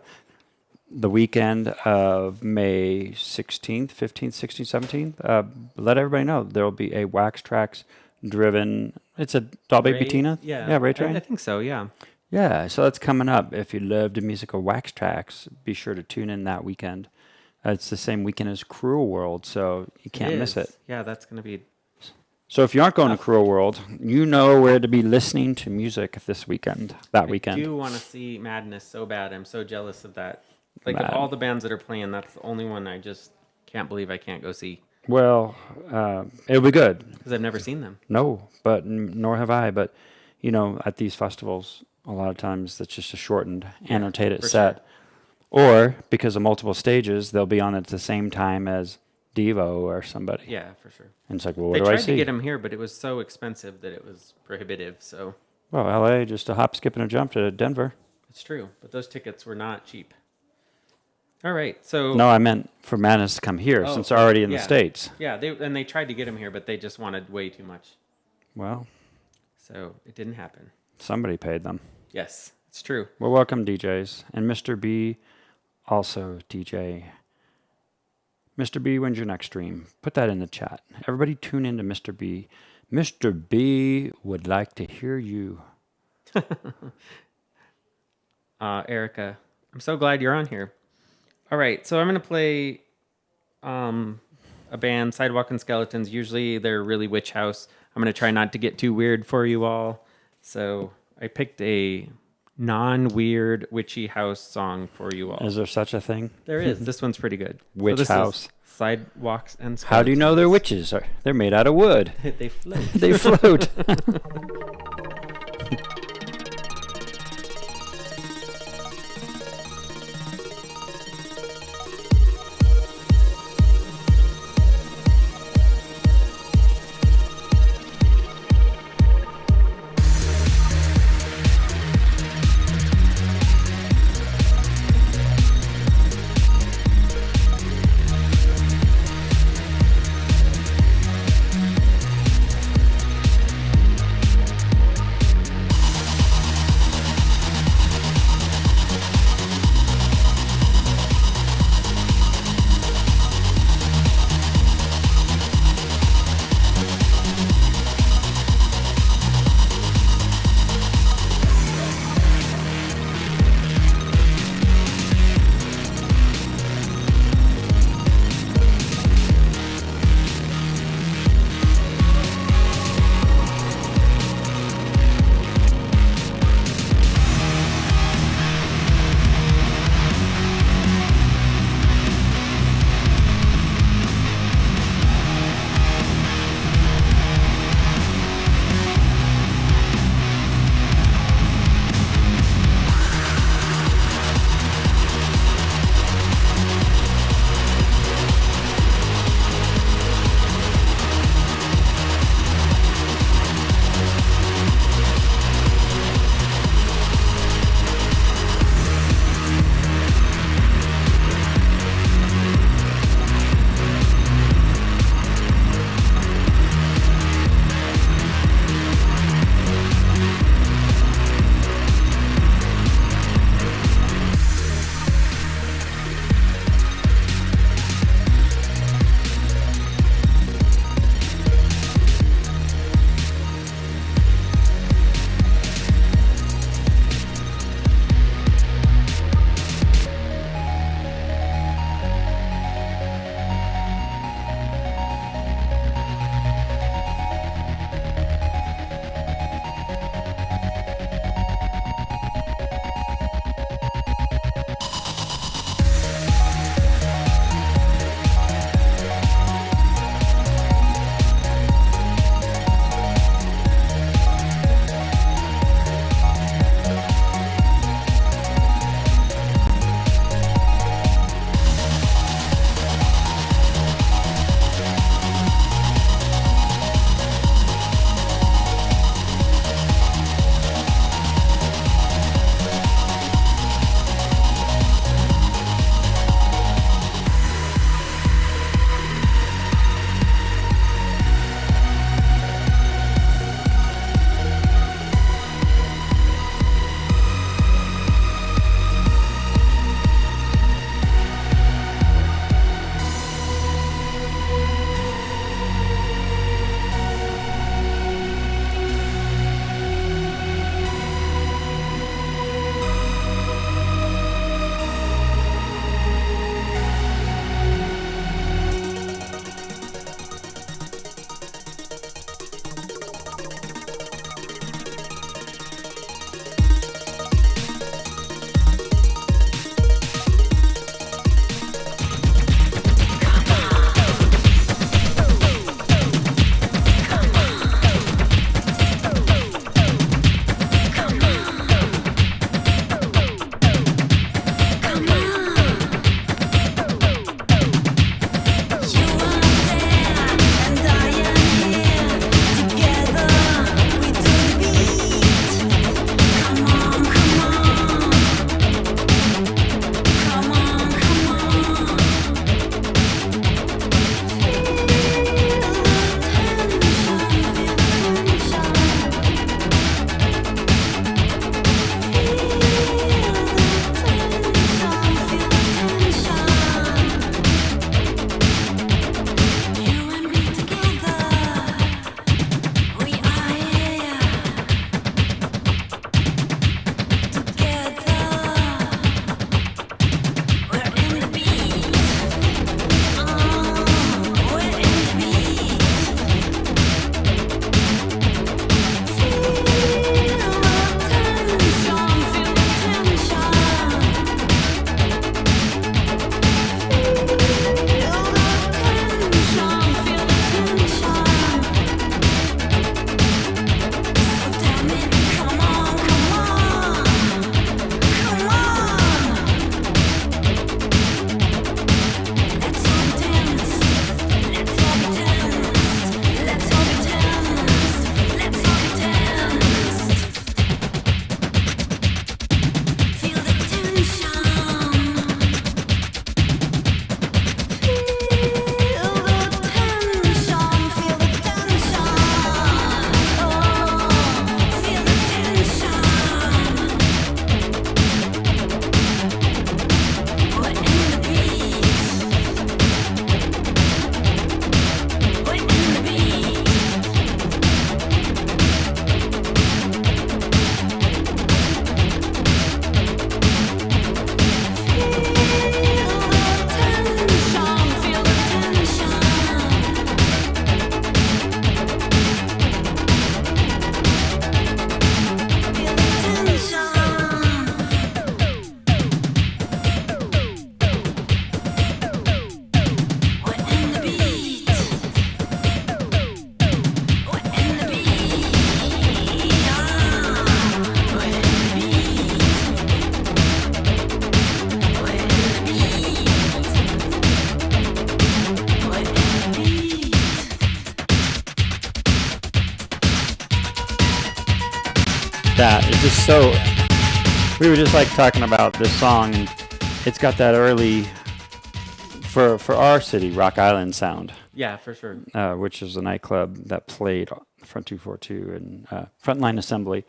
the weekend of May 16th, 15th, 16th, 17th, let everybody know there will be a Wax Tracks driven. It's a Doll Baby Tina? Yeah, Ray Train? I think so, yeah. Yeah, so that's coming up. If you love the music of Wax Tracks, be sure to tune in that weekend. It's the same weekend as Cruel World, so you can't miss it. Yeah, that's going to be... So if you aren't going to Cruel World, you know where to be listening to music this weekend, that weekend. I do want to see Madness so bad. I'm so jealous of that. Like, Mad. of all the bands that are playing, that's the only one I just can't believe I can't go see. Well, it'll be good. Because I've never seen them. No, but nor have I. But, you know, at these festivals, a lot of times it's just a shortened, annotated for set. sure. Or, because of multiple stages, they'll be on at the same time as Devo or somebody. Yeah, for sure. And it's like, well, what They do I tried see? to get him here, but it was so expensive that it was prohibitive. So Well, LA, just a hop, skip, and a jump to Denver. it's true. But those tickets were not cheap. All right, so... No, I meant for Madness to come here, Oh, since they're already in the yeah. States. Yeah, they tried to get him here, but they just wanted way too much. Well, So it didn't happen. somebody paid them. Yes, it's true. Well, welcome, DJs. And Mr. B, also DJ. Mr. B, when's your next stream? Put that in the chat. Everybody tune in to Mr. B. Mr. B would like to hear you. Erica, I'm so glad you're on here. All right, so I'm going to play a band, Sidewalk and Skeletons. Usually they're really witch house. I'm going to try not to get too weird for you all. So I picked a non-weird witchy house song for you all. Is there such a thing? There is. This one's pretty good. Witch this house. Is Sidewalks and Skeletons. How do you know they're witches? They're made out of wood. They float. They float. that. It's just so. We were just like talking about this song, and it's got that early, for our city, Rock Island sound, Yeah, for sure. which is a nightclub that played Front 242 and Frontline Assembly.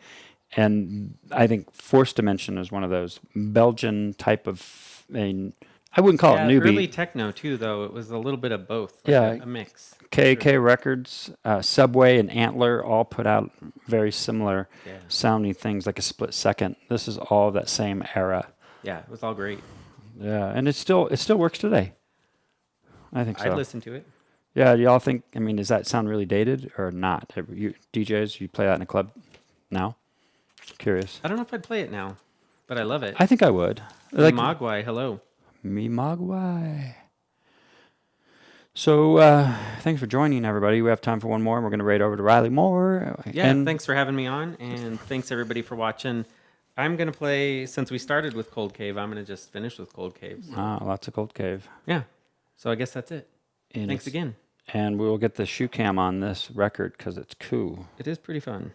And I think Force Dimension is one of those Belgian type of, I wouldn't call Yeah, it newbie. early techno too, though. It was a little bit of both. Like Yeah. a mix. KK Records, Subway, and Antler all put out very similar Yeah. sounding things, like a Split Second. This is all that same era. Yeah, it was all great. Yeah, and it still works today. I think so. I'd listen to it. Yeah, do y'all think? I mean, does that sound really dated or not? You DJs, you play that in a club now? Curious. I don't know if I'd play it now, but I love it. I think I would. Like Mogwai, hello. Me Mogwai. So, thanks for joining, everybody. We have time for one more, and we're going to raid over to Riley Moore. Yeah, and thanks for having me on, and thanks everybody for watching. I'm going to play, since we started with Cold Cave, I'm going to just finish with Cold Cave. So, lots of Cold Cave. yeah, so I guess that's it. And Thanks it's- again. And we will get the shoe cam on this record because it's cool. It is pretty fun.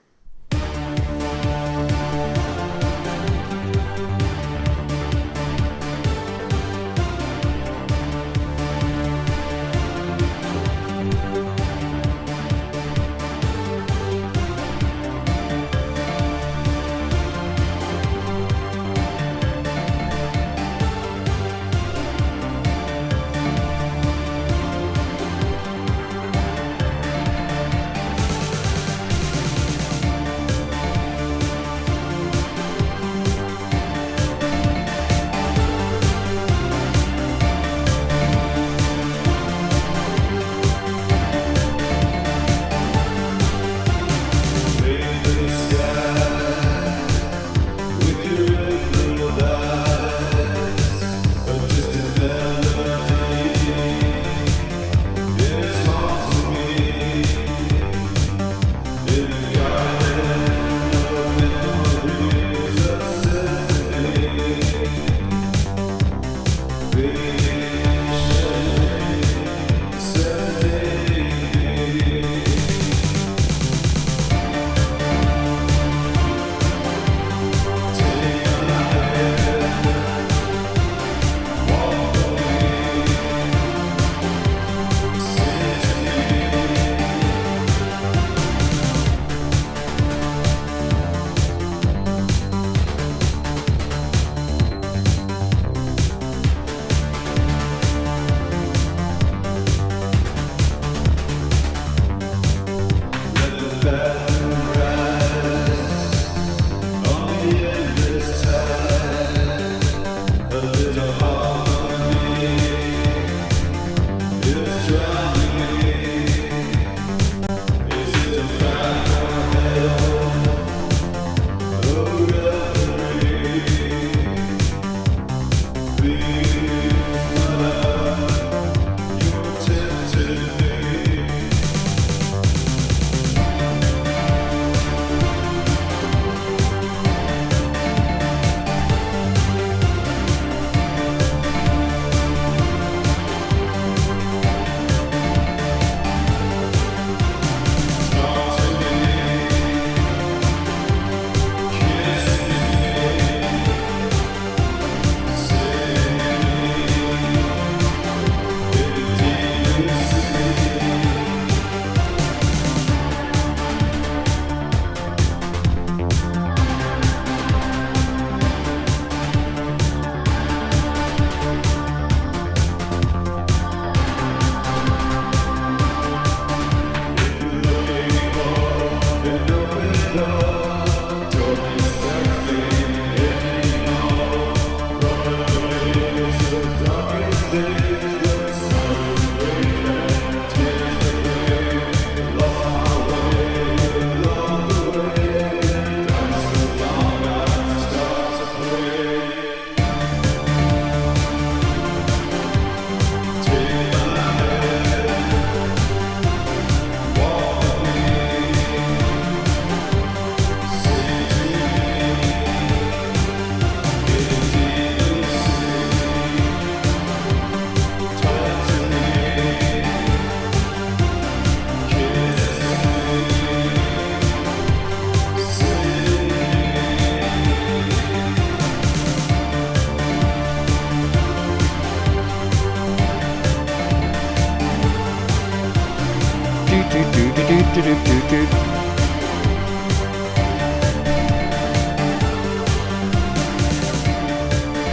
Do-do-do-do-do.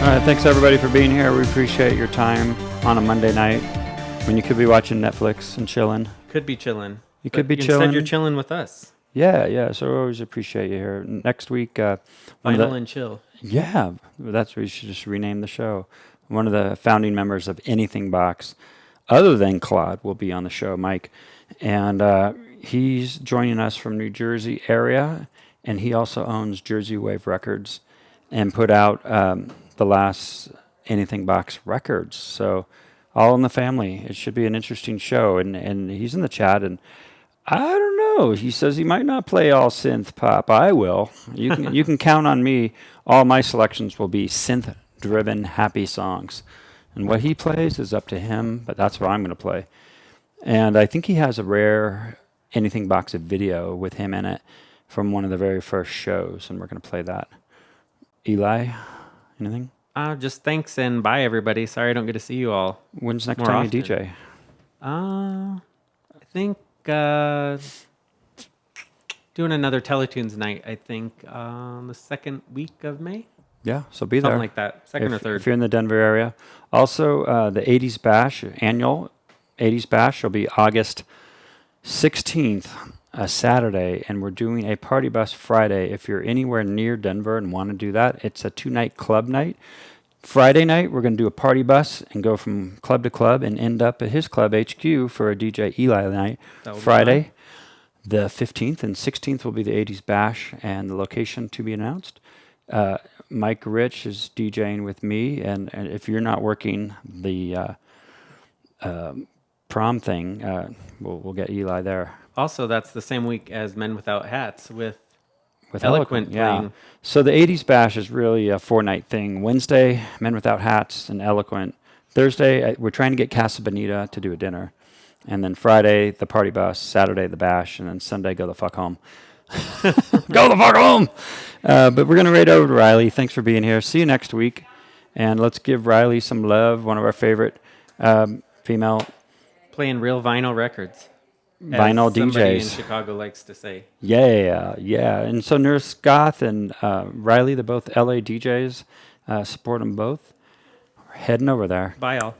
All right, thanks everybody for being here. We appreciate your time on a Monday night when you could be watching Netflix and chilling. Could be chilling. You could be Instead, chilling. you're chilling with us. Yeah. So we always appreciate you here. Next week, one of Final the- and chill. yeah, that's we should just rename the show. One of the founding members of Anything Box, other than Claude, will be on the show, Mike, and he's joining us from New Jersey area, and he also owns Jersey Wave Records, and put out the last Anything Box records. So all in the family. It should be an interesting show, and he's in the chat, and I don't know. He says he might not play all synth pop. I will. You can count on me. All my selections will be synth-driven, happy songs, and what he plays is up to him. But that's what I'm going to play. And I think he has a rare Anything Box of video with him in it from one of the very first shows, and we're going to play that. Eli, anything? Just thanks and bye, everybody. Sorry I don't get to see you all. When's next More time often. you DJ? I think doing another Teletunes night, I think, the second week of May. Yeah, so be there. Something like that. Second or third. If you're in the Denver area. Also, the 80s Bash, annual 80s Bash, will be August 16th, a Saturday, and we're doing a party bus Friday. If you're anywhere near Denver and want to do that, it's a 2-night club night. Friday night, we're going to do a party bus and go from club to club and end up at his club HQ for a DJ Eli night. That will be Friday, the 15th and 16th will be the 80s Bash, and the location to be announced. Mike Rich is DJing with me, and if you're not working the prom thing, we'll get Eli there. Also, that's the same week as Men Without Hats with With Eloquent yeah. playing. So the 80s Bash is really a 4-night thing. Wednesday, Men Without Hats and Eloquent. Thursday, we're trying to get Casa Bonita to do a dinner. And then Friday, the party bus. Saturday, the bash. And then Sunday, go the fuck home. Go the fuck home! But we're going to raid over to Riley. Thanks for being here. See you next week. And let's give Riley some love, one of our favorite female Playing real vinyl records. as vinyl somebody in DJs. Chicago likes to say. Yeah. And so Nurse Goth and Riley, they're both LA DJs. Support them both. We're heading over there. Bye, all.